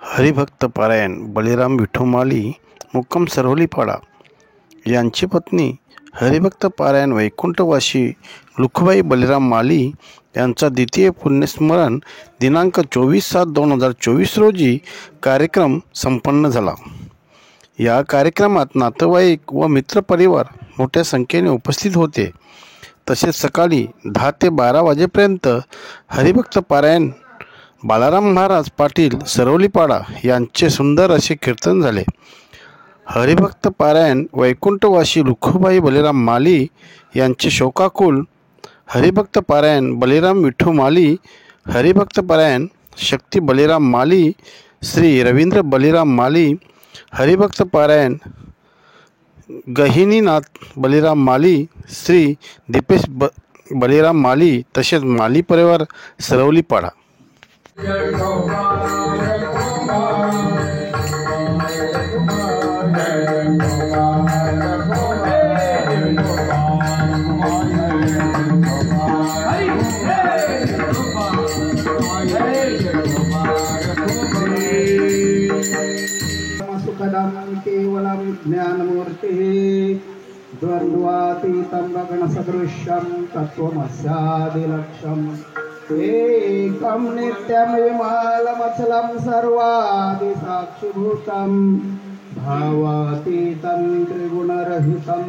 हरिभक्त पारायण बळीराम विठोमाली मुक्काम सरवलीपाडा यांची पत्नी हरिभक्त पारायण वैकुंठवासी लुखबाई बळीराम माली यांचा द्वितीय पुण्यस्मरण दिनांक 24/7/2024 रोजी कार्यक्रम संपन्न झाला। या कार्यक्रमात नातेवाईक व मित्रपरिवार मोठ्या संख्येने उपस्थित होते। तसेच सकाळी 10 ते 12 वाजेपर्यंत हरिभक्त पारायण बाळाराम महाराज पाटील सरवलीपाडा यांचे सुंदर असे कीर्तन झाले। हरिभक्त पारायण वैकुंठवासी लुखबाई बळीराम माली यांचे शोकाकुल हरिभक्त पारायण बळीराम विठू माली, हरिभक्त पारायण शक्ती बळीराम माली, श्री रवींद्र बळीराम माली, हरिभक्त पारायण गहिनीनाथ बळीराम माली, श्री दीपेश बळीराम माली तसेच माली परिवार सरवलीपाडा। सुखदं केवलं ज्ञानमूर्तिः द्वन्द्वातीतं गगनसदृशं तत्त्वमस्यादिलक्ष्यम् एकं नित्यं विमलमचलं सर्वादिसाक्षिभूतं भावातीतं त्रिगुणरहितं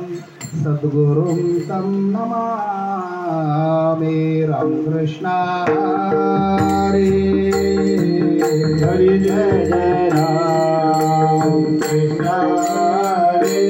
सद्गुरुं तं नमामि। रामकृष्ण हरि हरि जय जय राम कृष्ण हरि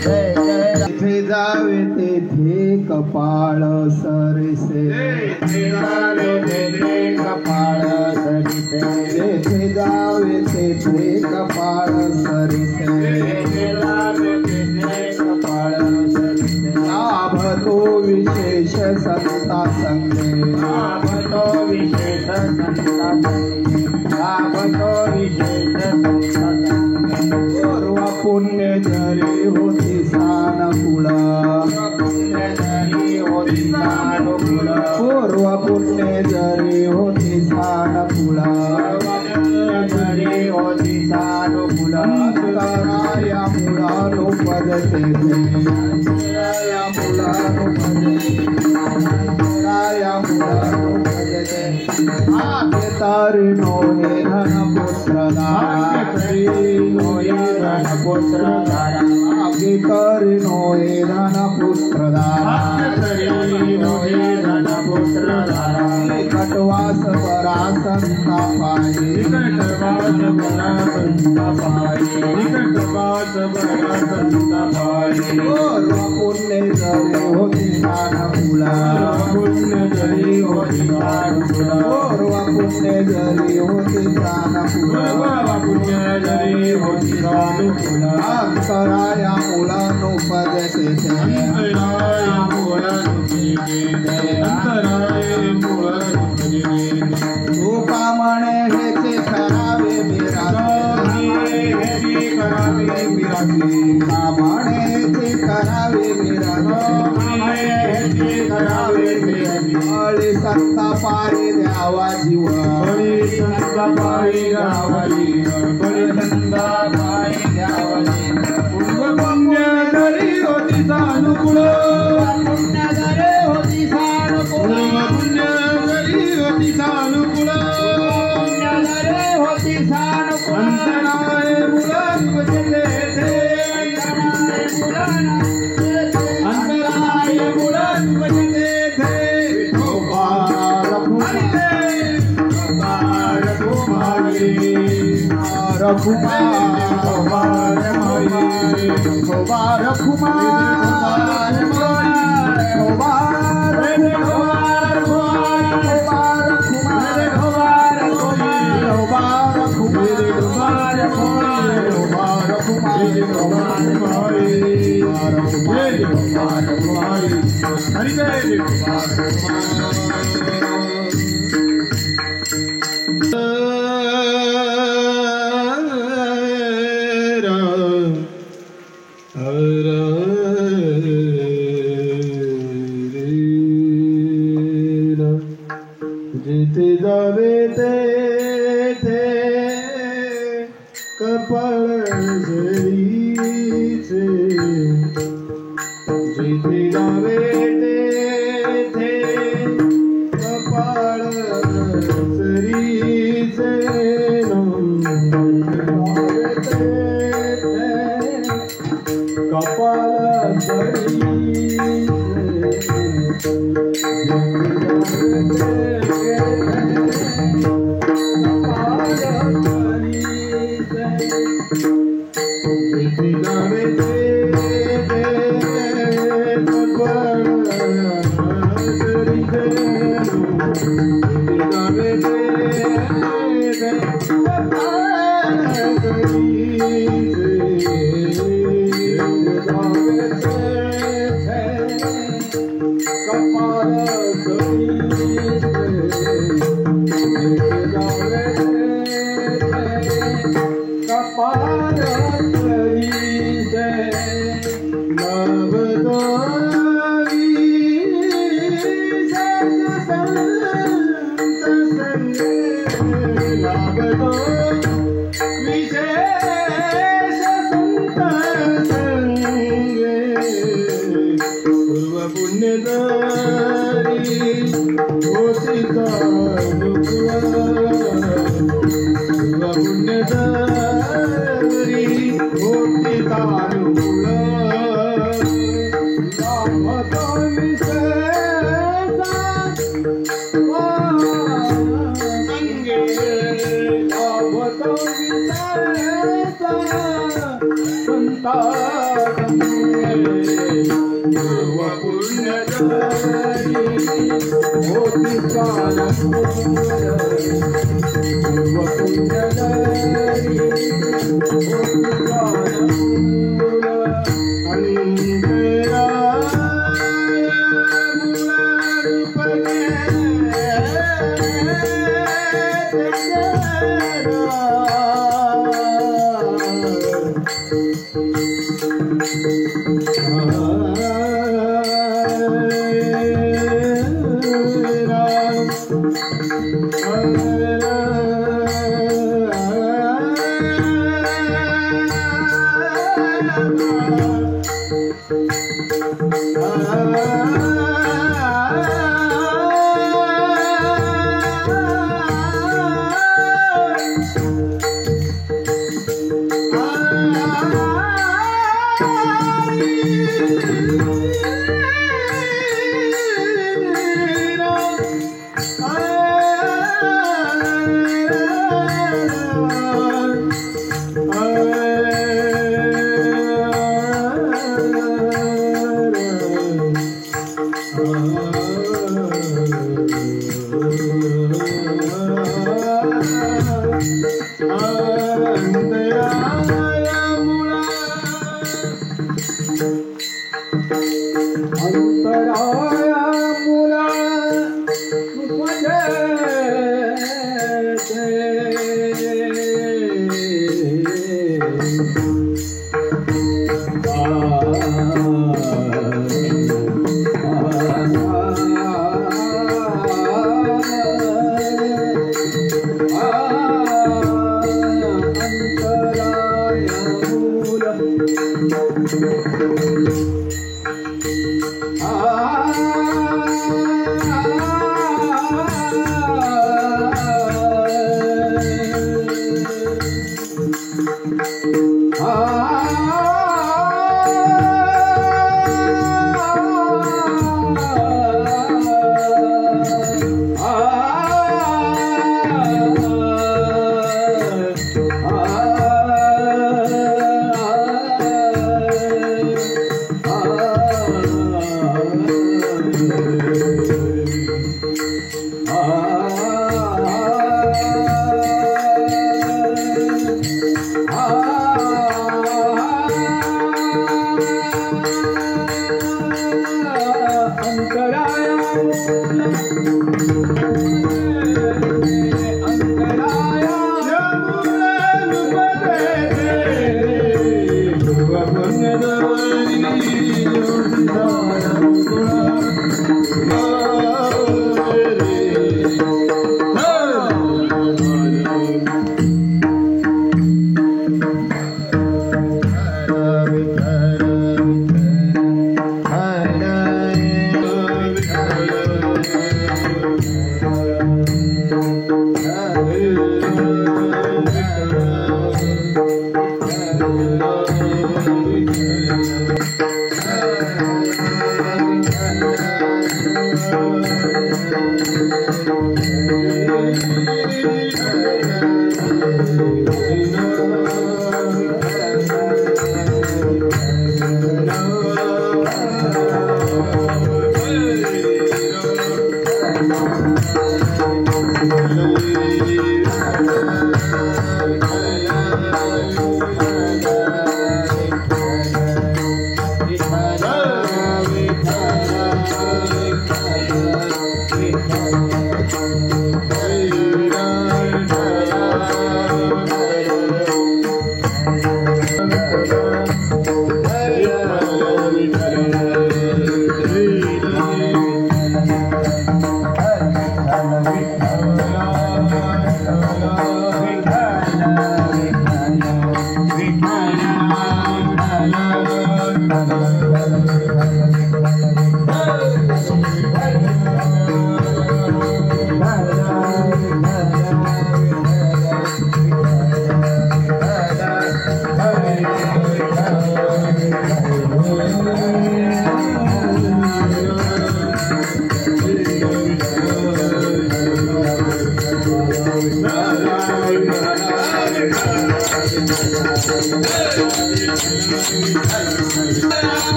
तेथे जावे तेथे कपाळ सरिसे कपाळ सरिसे तेथे जावे तेथे कपाळ सरिसे कपाळ सरिसे लाभतो विशेष संता संगे लाभतो विशेष संता संगे लाभतो विशेष संता संगे पूर्व पुण्य जरी होती सानुकूळ पूर्व पुण्य जरी होती सानुकूळ या मुळानुपदते या मुळानुपदते आगे तारिणो हे धनपुत्रदारा आगे तारिणो हे धनपुत्रदारा कटवास बरा संता पायी पुण्य जरी होती सानुकूला पुण्य जरी होती सानुकूला पुण्य जरी होती सानुकूला अंतराया मुलानुपदते तुका म्हणे हेचे करावे मिरासी म्हणे हेचे करावे मिरासी अळी सत्ता पायी द्यावा जीव पुण्य जरी होती सानुकूळ पुण्य जरी होती सानुकूळ पुण्य जरी होती सानुकूळ अंतराय मुलान बचते अंतराय मुलान बचते जिथे जावे तेथे कपाळ सरीचे जिथे जावे तेथे कपाळ सरीचे कपाळ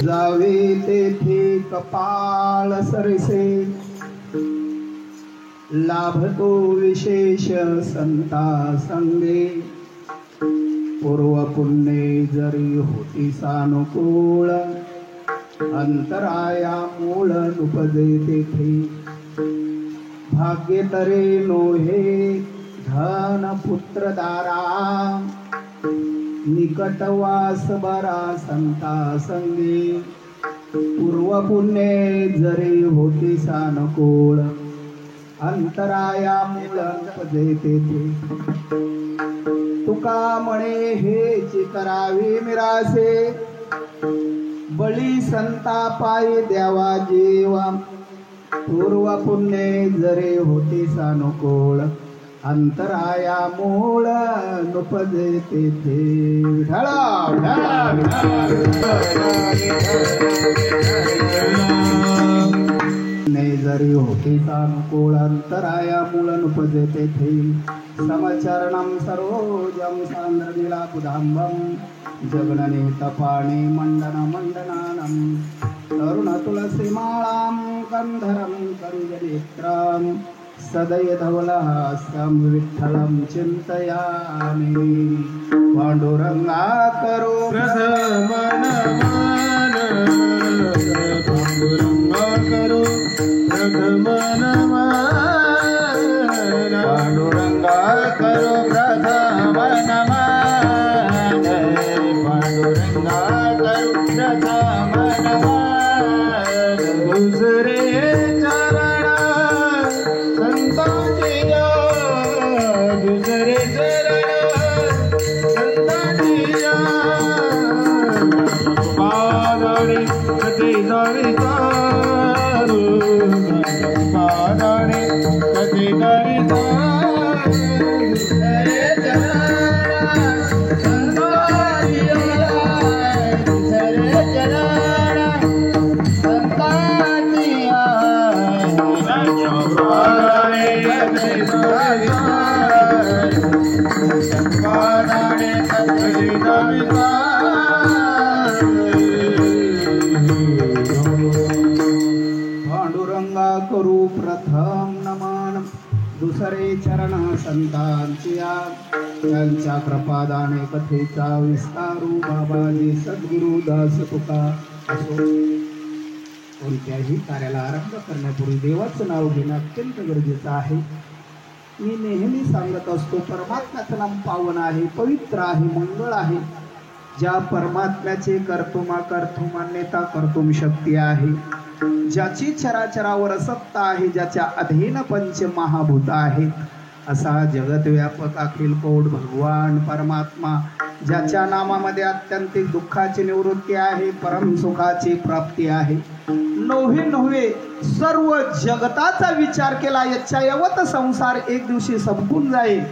जावे तेथे कपाळ सरसे लाभतो विशेष संता संगे पूर्व पुण्ये जरी होती सानुकूळ अंतराया मूळ उपजे तेथे भाग्य तरे नोहे धन पुत्र दारा निकटवास बरा संता संगी पूर्व पुण्ये जरी होती सानुकूळ अंतराया मूळ उपजे तेथे तुका म्हणे हेची करावी मिरासे बळी संता पायी द्यावा जीवा पूर्व पुण्ये जरे होती सानुकूळ अंतराया मूळ नुपजे तेथे जरी होती सानुकूळ अंतराया मूळ नुपजे तेथे समचरणं सरोजं सान्द्रनीलाकुधाम्बं जगननीतपाणि मण्डनमण्डनानं तरुणतुलसीमालां कन्धरं कञ्जनेत्रं सदयधवलहास्यं विठ्ठलं चिन्तयामि पाण्डुरङ्गा करो प्रथम नमन पाण्डुरङ्गा करो प्रथम नमन पाण्डुरङ्गा करो प्रथम नमन पाण्डुरङ्गा करो प्रथम नमन दुसरे चरण संतांची दुसरे चरण संतांची पादाणे कधी जावितारू पादाणे कधी जावितारू पांडुरंगा करू प्रथम नमन दुसरे चरण संतांची त्यांच्या कृपादाने कथेचा विस्तारू बाबाजी सद्गुरु दास तुका असो. कोणत्याही कार्याला आरंभ करण्यापूर्वी देवाचं नाव घेणं अत्यंत गरजेचं आहे. मी नेहमी सांगत असतो परमात्म्याचं नाम पावन आहे, पवित्र आहे, मंगळ आहे. ज्या परमात्म्याचे कर्तुम मान्यता कर्तुम शक्ती आहे, ज्याची चराचरावर सत्ता आहे, ज्याच्या अधीन पंच महाभूत आहेत, असा जगत व्यापक अखिल कोट भगवान परमात्मा ज्याच्या नामामध्ये आत्यंतिक दुःखाची निवृत्ती आहे, परम सुखाची प्राप्ती आहे. नव्हे सर्व जगताचा विचार केला याच्या यवत संसार एक दिवशी संपून जाईल,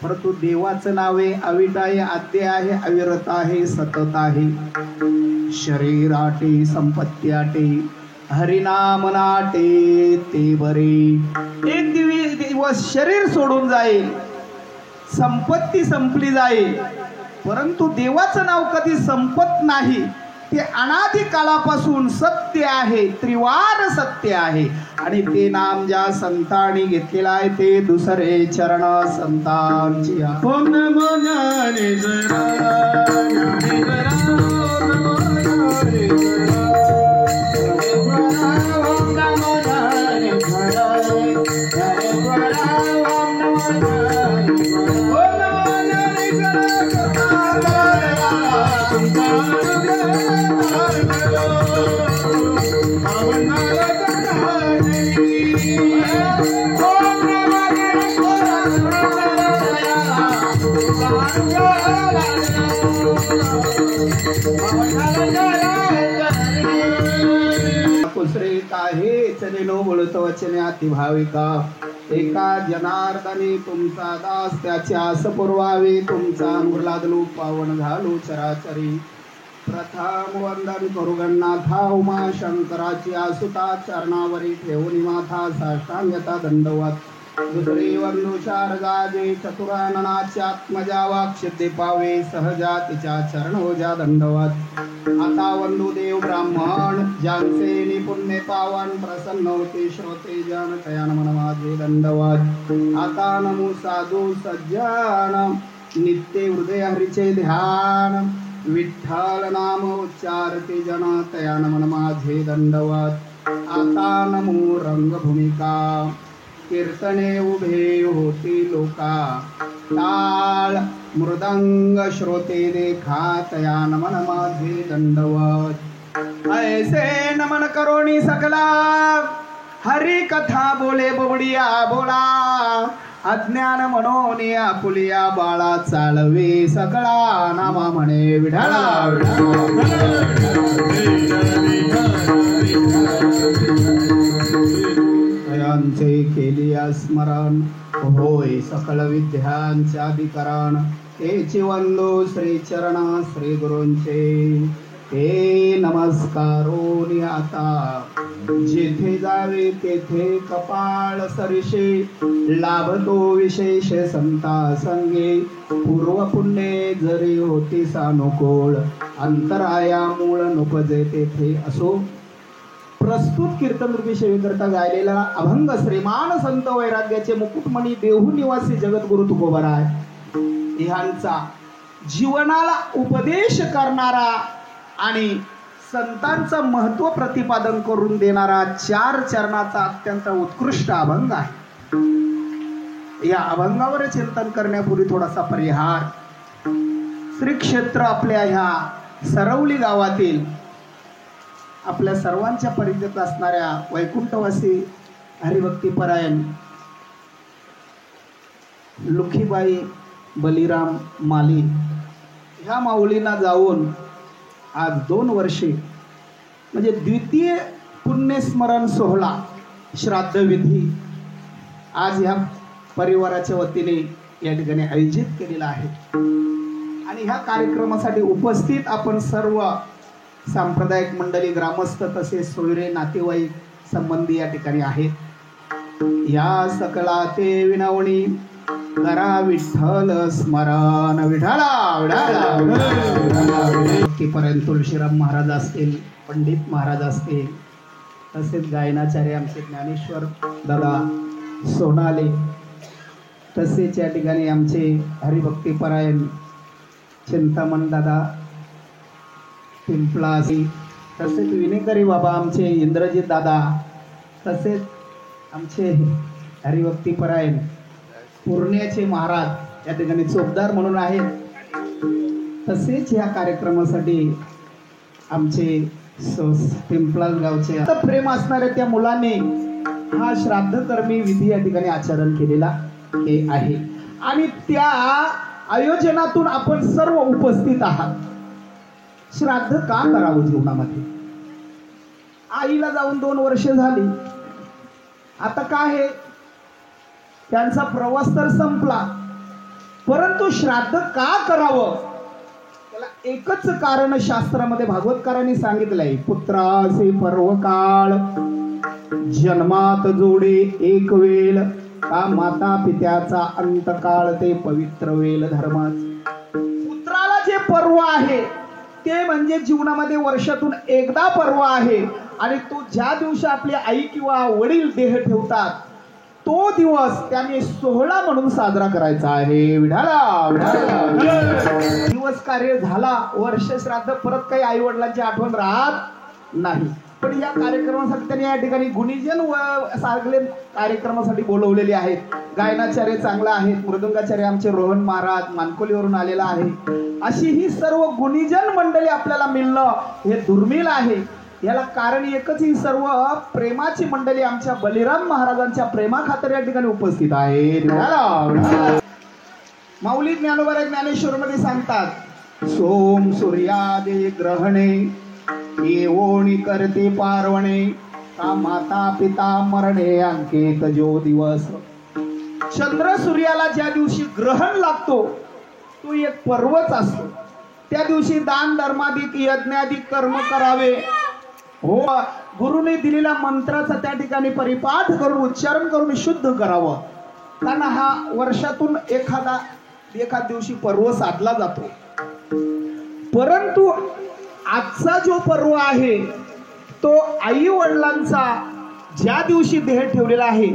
परंतु देवाचं नाव आहे अविट आहे, आद्य आहे, अविरत आहे, सतत आहे. शरीर आटे, संपत्ती आटे, हरिनाम नाटे ते बरे. एक दिवस शरीर सोडून जाईल, संपत्ती संपली जाईल, परंतु देवाचं नाव कधी संपत नाही. ते अनादी काळापासून सत्य आहे, त्रिवार सत्य आहे. आणि ते नाम ज्या संतांनी घेतलेलं आहे ते दुसरे चरण संतांची. ओम नमो ज्ञानेश्वरा ज्ञानेश्वरा ओम नमो ज्ञानेश्वरा ज्ञानेश्वरा ओम नमो कुसरे काहे चलेलो बोलत वचने अति भाविका. एका जनार्दने तुमचा दास त्याच्या आस पुरवावे. तुमचा अंगुर लागलो पावन झालो चराचरी. प्रथम वंदन करू गणनाथा उमा शंकराची आसुता चरणावरी ठेवून माथा साष्टांगता दंडवत. दुसरे वंदू शारदाजे चतुराननाच्या आत्मजा वाक्षिद्धी पावे सहजा तिच्या चरण हो जा दंडवत. आता वंदू देव ब्राह्मण ज्यांचे निपुण्य पावन प्रसन्न होते श्रोते जन तयान मन माझे दंडवत. आता नमो साधू सज्जन नित्य हृदय हरीचे ध्यान. विठ्ठल नाम उच्चारते जन तयान मन माझे दंडवत. आता नमो रंगभूमिका कीर्तने उभे होती लोका. टाळ मृदंग श्रोते देखा तयान मन माझे दंडवत. ऐसे नमन करोणी सकला हरी कथा बोले बबडिया बोला. अज्ञान मनोनी आपुलिया बाळा चालवे सगळा नामा म्हणे विढाला विढाला. केली स्मरण होय सकळ विद्यांचे अधिकरण. तेची वंदो श्री चरण श्री गुरूंचे. ते नमस्कारोनी आता जेथे जावे तेथे कपाळ सरिषे. लाभतो विशेष संता संगे पूर्व पुण्ये जरी होती सानुकूळ. अंतराया मूळ नुपजे तेथे असो. प्रस्तुत कीर्तन रूपी सेवेकरता गायलेला अभंग श्रीमान संत वैराग्याचे मुकुटमणी देहू निवासी जगद्गुरु तुकोबराय ह्यांचा जीवनाला उपदेश करणारा आणि संतांचं महत्व प्रतिपादन करून देणारा 4 चरणाचा अत्यंत उत्कृष्ट अभंग आहे. या अभंगावर चिंतन करण्यापूर्वी थोडासा परिहार. श्री क्षेत्र आपल्या ह्या सरवली गावातील आपल्या सर्वांच्या परिचित असणाऱ्या वैकुंठवासी हरिभक्तीपरायण लुखीबाई बलिराम माली ह्या माऊलींना जाऊन आज 2 वर्षे म्हणजे द्वितीय पुण्यस्मरण सोहळा श्राद्धविधी आज ह्या परिवाराच्या वतीने या ठिकाणी आयोजित केलेला आहे. आणि ह्या कार्यक्रमासाठी उपस्थित आपण सर्व सांप्रदायिक मंडळी ग्रामस्थ तसेच सोयरे नातेवाईक संबंधी या ठिकाणी आहेत. या सकला ते विनवणी करा विठ्ठल स्मरण विठाला विठाला. तुळशीराम महाराज असतील, पंडित महाराज असतील, तसेच गायनाचार्य आमचे ज्ञानेश्वर दादा सोनाले, तसेच या ठिकाणी आमचे हरिभक्तीपरायण चिंतामण दादा पिंपळा, तसेच विनेकरी बाबा आमचे इंद्रजित दादा, तसेच आमचे हरिभक्तीपरायण पूर्ण्याचे महाराज या ठिकाणी चोपदार म्हणून आहेत. तसेच या कार्यक्रमासाठी आमचे पिंपळा गावचे प्रेम असणाऱ्या त्या मुलांनी हा श्राद्धकर्मी विधी या ठिकाणी आचरण केलेला आहे. आणि त्या आयोजनातून आपण सर्व उपस्थित आहात. श्राद्ध का करावं जीवनामध्ये? आईला जाऊन 2 वर्षे झाली. आता काय आहे, त्यांचा प्रवास तर संपला, परंतु श्राद्ध का करावं त्याला एकच कारण शास्त्रामध्ये भागवतकारांनी सांगितलंय, पुत्रासे पर्व काळ जन्मात जोडे एक वेळ, का माता पित्याचा अंतकाळ ते पवित्र वेल धर्माचे. पुत्राला जे पर्व आहे ते म्हणजे जीवनामध्ये वर्षातून एकदा पर्व आहे आणि तो ज्या दिवशी आपली आई किंवा वडील देह ठेवतात तो दिवस त्याने सोहळा म्हणून साजरा करायचा आहे. विढाला दिवस कार्य झाला, वर्ष श्राद्ध, परत काही आई वडिलांची आठवण राहत नाही. पण या कार्यक्रमासाठी त्यांनी या ठिकाणी गुणीजन व सागले कार्यक्रमासाठी बोलवलेले आहेत. गायनाचार्य चांगला आहेत, मृदंगाचार्य आमचे रोहन महाराज मानकोलीवरून आलेला आहे. अशी ही सर्व गुणीजन मंडळी आपल्याला मिळणं हे दुर्मिळ आहे. याला कारण एकच, ही सर्व प्रेमाची मंडळी आमच्या बलिराम महाराजांच्या प्रेमाखातर या ठिकाणी उपस्थित आहे. माऊली ज्ञानोबा ज्ञानेश्वर मध्ये सांगतात, सोम सूर्यादे ग्रहणे येवोणी करते पारवणे, का माता पिता मरणे अंकेत जो दिवस. चंद्र सूर्याला ज्या दिवशी ग्रहण लागतो तो एक पर्वच असतो. त्या दिवशी दान धर्माधिक यज्ञाधिक कर्म करावे. हो, गुरुने दिलेल्या मंत्राचा त्या ठिकाणी परिपाठ करून उच्चारण करून शुद्ध करावं. कारण हा वर्षातून एखाद दिवशी पर्व साधला जातो. परंतु आजचा जो पर्व आहे तो आई वडिलांचा ज्या दिवशी देह ठेवलेला आहे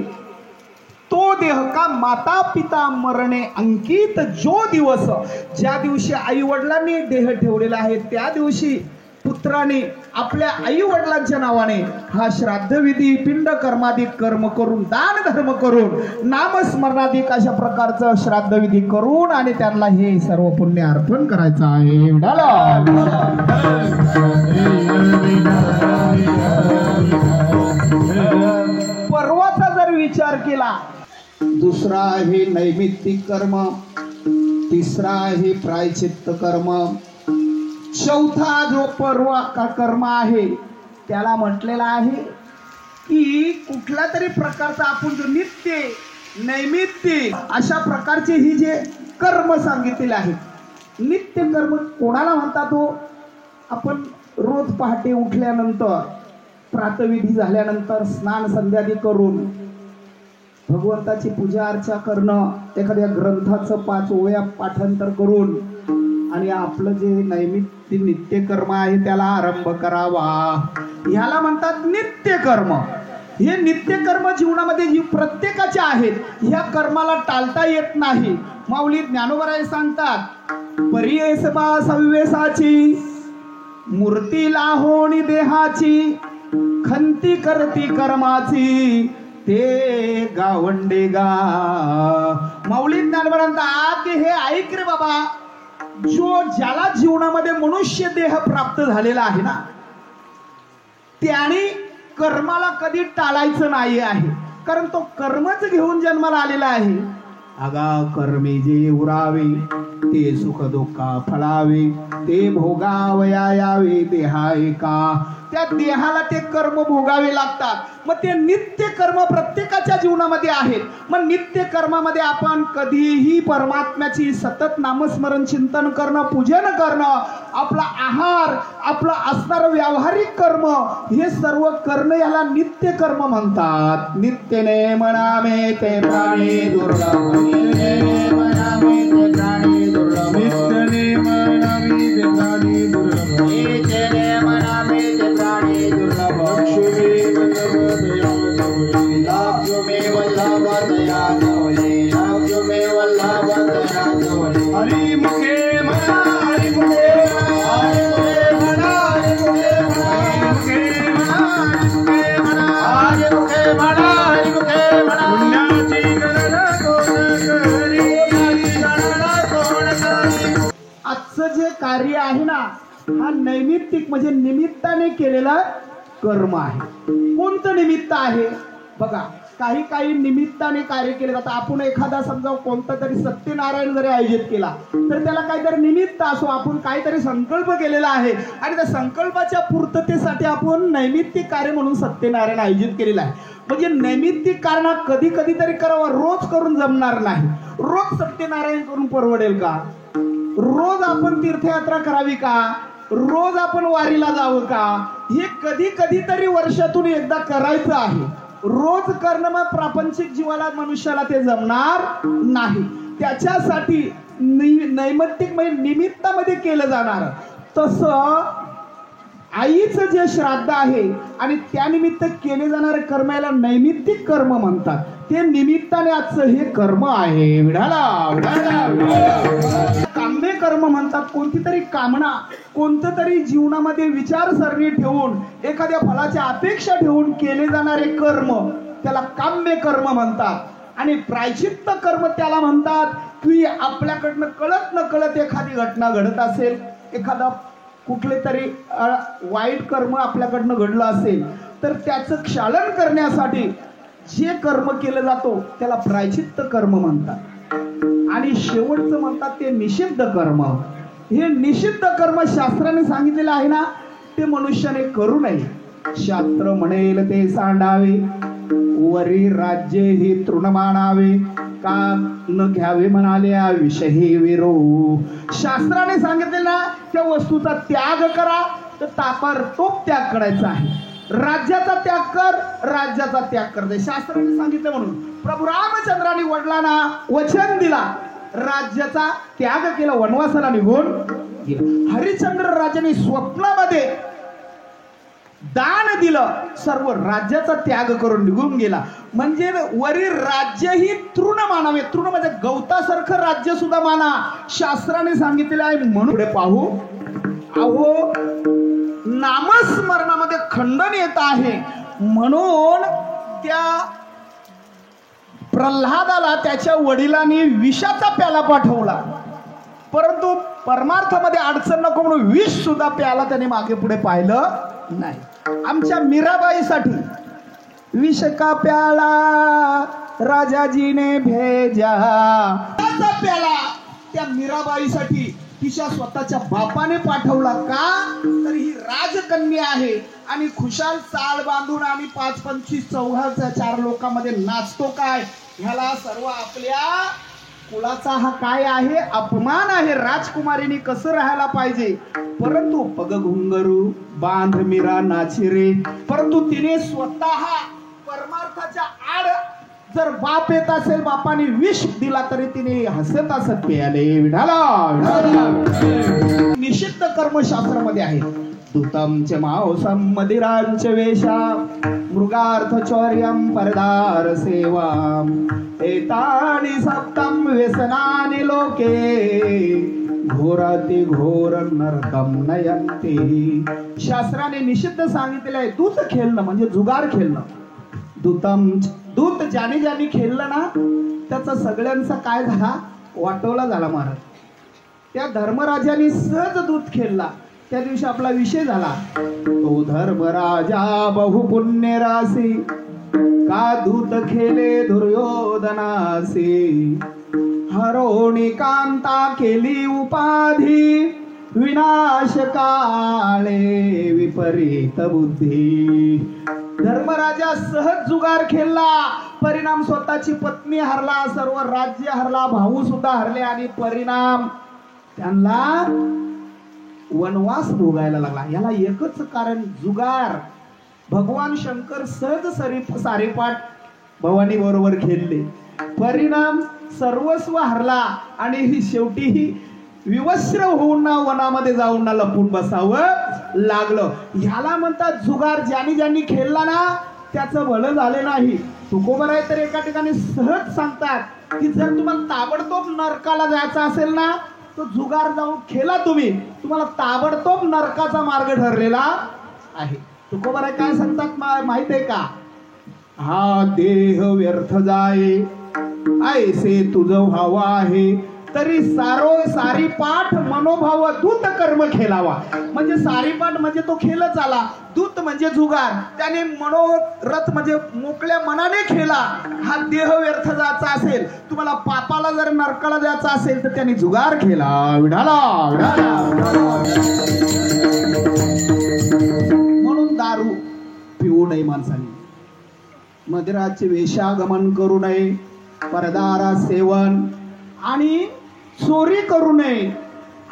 तो देह, का माता पिता मरणे अंकित जो दिवस. ज्या दिवशी आई वडिलांनी देह ठेवलेला आहे त्या दिवशी पुत्राने आपल्या आई वडिलांच्या नावाने हा श्राद्धविधी पिंड कर्माधिक कर्म करून दान धर्म करून नामस्मरणाधिक अशा प्रकारचं श्राद्धविधी करून आणि त्यांना हे सर्व पुण्य अर्पण करायचं आहे. पर्वाचा जर विचार केला, दुसरा आहे नैमित्तिक कर्म, तिसरा आहे प्रायचित्त कर्म, चौथा जो पर्व का कर्म आहे त्याला म्हटलेला आहे की कुठल्या तरी प्रकारचा आपण जो नित्य नैमित्तिक अशा प्रकारचे ही जे कर्म सांगितलेले आहेत. नित्य कर्म कोणाला म्हणतात? हो, आपण रोज पहाटे उठल्यानंतर प्रातःविधी झाल्यानंतर स्नान संध्यादी करून भगवंताची पूजा अर्चा करणं, एखाद्या ग्रंथाचं 5 ओव्या पाठांतर करून आणि आपलं जे नैमित्तिक नित्य कर्म आहे त्याला आरंभ करावा. ह्याला म्हणतात नित्य कर्म. हे नित्य कर्म जीवनामध्ये जी प्रत्येकाचे आहेत, ह्या कर्माला टाळता येत नाही. माऊली ज्ञानोबा सांगतात, परियेस बा सव्वेसाची मूर्ती लाहोणी देहाची, खंती करती कर्माची ते गावंडे गा. माऊली ज्ञानोबा म्हणतात की हे ऐक रे बाबा, ज्याला जीवनामध्ये मनुष्य देह प्राप्त झालेला आहे ना त्याने कर्माला कधी टाळायचं नाही आहे. कारण तो कर्मच घेऊन जन्माला आलेला आहे. अगा कर्मे जे उरावे ते सुख दुःखा फळावे, ते भोगावया यावे देहा एका. त्या देहाला ते कर्म भोगावे लागतात. मग ते नित्य कर्म प्रत्येकाच्या जीवनामध्ये आहेत. मग नित्य कर्मामध्ये आपण कधीही परमात्म्याची सतत नामस्मरण चिंतन करणं, पूजन करणं, आपला आहार, आपलं असणारं व्यावहारिक कर्म, हे सर्व करणं याला नित्य कर्म म्हणतात. नित्यने मनामे ते प्राणी दुर्लभ, नित्यने मनामे ते प्राणी दुर्लभ, नित्यने मनामे ते प्राणी दुर्लभ, नित्यने मनामे ते प्राणी दुर्लभ. लक्ष्मी वल्लभ दया गवले, लक्ष्मी वल्लभ दया गवले. हरि मुखे म्हणा, हरि मुखे म्हणा, हरि मुखे म्हणा, हरि मुखे म्हणा, हरि मुखे म्हणा, पुण्याची गणना कोण करी, गणना कोण करी. आजचं जे कार्य आहे ना, हा नैमित्तिक म्हणजे निमित्ताने केलेला कर्म आहे. कोणतं निमित्त आहे बघा, काही निमित्ताने कार्य केले जातं. आपण एखादा समजा कोणता तरी सत्यनारायण जरी आयोजित केला तर त्याला काहीतरी निमित्त असो, आपण काहीतरी संकल्प केलेला आहे आणि त्या संकल्पाच्या पूर्ततेसाठी आपण नैमित्तिक कार्य म्हणून सत्यनारायण आयोजित केलेला आहे. म्हणजे नैमित्तिक कारण कधी कधी तरी करावं, रोज करून जमणार नाही. रोज सत्यनारायण करून परवडेल का? रोज आपण तीर्थयात्रा करावी का, रोज आपण वारीला जावं का, हे कधी कधीतरी वर्षातून एकदा करायचं आहे. रोज करणं मग प्रापंचिक जीवाला मनुष्याला ते जमणार नाही. त्याच्यासाठी नैमित्तिक म्हणजे निमित्तामध्ये केलं जाणार. तसं आईचं जे श्राद्ध आहे आणि त्यानिमित्त केले जाणारे कर्म याला नैमित्तिक कर्म म्हणतात. ते निमित्ताने आजचं हे कर्म आहे. काम्य कर्म म्हणतात. कोणती तरी कामना, कोणतं तरी जीवनामध्ये विचारसरणी ठेवून, एखाद्या फलाच्या अपेक्षा ठेवून केले जाणारे कर्म त्याला काम्य कर्म म्हणतात. आणि प्रायश्चित्त कर्म त्याला म्हणतात की आपल्याकडनं कळत न कळत एखादी घटना घडत असेल, एखादा कुठले तरी वाईट कर्म आपल्याकडनं घडलं असेल तर त्याचं क्षालन करण्यासाठी जे कर्म केलं जातो त्याला प्रायश्चित्त कर्म म्हणतात. आणि शेवटचं म्हणतात ते निषिद्ध कर्म. हे निषिद्ध कर्म शास्त्राने सांगितलेलं आहे ना, ते मनुष्याने करू नये. शास्त्र म्हणेल ते सांडावे, वरी राज्य हे तृण मानावे, का न घ्यावे म्हणाले विषयी विरो. शास्त्राने सांगितले ना, त्या वस्तूचा त्याग करा, तर ताबडतोब त्याग करायचा आहे. राज्याचा त्याग कर, राज्याचा त्याग कर दे. शास्त्राने सांगितलं म्हणून प्रभू रामचंद्रांनी वडिलांना वचन दिला, राज्याचा त्याग केला, वनवासाला निघून गेला. हरिश्चंद्र राजाने स्वप्नामध्ये दान दिलं, सर्व राज्याचा त्याग करून निघून गेला. म्हणजे वरी राज्य ही तृण मानावे. तृण म्हणजे गवतासारखं राज्य सुद्धा माना, शास्त्राने सांगितलेलं आहे. म्हणून पुढे पाहू. अहो, नामस्मरणामध्ये खंडन येत आहे. म्हणून त्या प्रल्हादाला त्याच्या वडिलांनी विषाचा प्याला पाठवला, परंतु परमार्थामध्ये अडचण नको म्हणून विष सुद्धा प्याला त्याने मागे पुढे पाहिलं नाही. आमच्या मीराबाईसाठी विष का प्याला राजाजीने भेजा, प्याला त्या मीराबाईसाठी तिच्या स्वतःच्या बापाने पाठवला. का तर ही राजकन्या आहे आणि खुशाल चाळ बांधून आणि 5-25 चौघाच्या 4 लोकांमध्ये नाचतो काय, ह्याला सर्व आपल्या कुळाचा हा काय आहे, अपमान आहे. राजकुमारीने कसं राहायला पाहिजे. परंतु पग घुंगरू बांध मीरा नाची रे, परंतु तिने स्वतः परमार्थाच्या आड जर बाप येत असेल, बापाने विष दिला तरी तिने हसत हसत प्याले. विढाला निषिद्ध कर्म शास्त्रामध्ये आहे. दूतमचे मांसम मदिरांचे वेशा, मृगार्थ चौर्यम परदार सेवा, एतानि सप्तम व्यसनानि लोके, घोराती घोर नरकम नयंती. शास्त्राने निषिद्ध सांगितलेलं आहे. दूत खेळणं म्हणजे जुगार खेळणं. दूत ज्याने ज्याने खेळलं ना, त्याचा सगळ्यांचा काय झाला, वाटोला झाला महाराज. त्या धर्मराजाने सहज दूत खेळला, त्या दिवशी आपला विषय झाला. तो धर्मराजा बहुपुण्य रासी, का दूत खेले दुर्योधनासी, हरोणी कांता केली उपाधी, विनाश काळे विपरीत बुद्धी. धर्मराजा सहज जुगार खेळला, परिणाम स्वतःची पत्नी हरला, सर्व राज्य हरला, भाऊ सुद्धा हरले आणि परिणाम त्यांना वनवास भोगायला लागला. याला एकच कारण, जुगार. भगवान शंकर सहज सारेपाट भवानी बरोबर खेळले, परिणाम सर्वस्व हरला आणि शेवटी विवस्त्र होऊन ना वनामध्ये जाऊन ना लपून बसावं लागलं. ह्याला म्हणतात जुगार. ज्यानी ज्यांनी खेळला ना त्याचं भलं झाले नाही. तुकोबराय तर एका ठिकाणी सहज सांगतात की जर तुम्हाला ताबडतोब नरकाला जायचं असेल ना, तो जुगार जाऊन खेळा तुम्ही, तुम्हाला ताबडतोब नरकाचा मार्ग ठरलेला आहे. तुकोबराय काय सांगतात माहित आहे का? हा देह व्यर्थ जाये, ऐसे तुझं व्हावं आहे, तरी सारी पाठ मनोभाव दूत कर्म खेळावा. म्हणजे सारीपाठ म्हणजे तो खेळच आला, दूत म्हणजे जुगार. त्याने मनोरथ म्हणजे मोकळ्या मनाने खेळा. हा देह व्यर्थ जायचा असेल, तुम्हाला पापाला जर नरकाला जायचं असेल तर त्याने जुगार खेळा. विढाला म्हणून दारू पिऊ नये माणसाने, मदिराचे वेशागमन करू नये, परदारा सेवन आणि चोरी करू नये.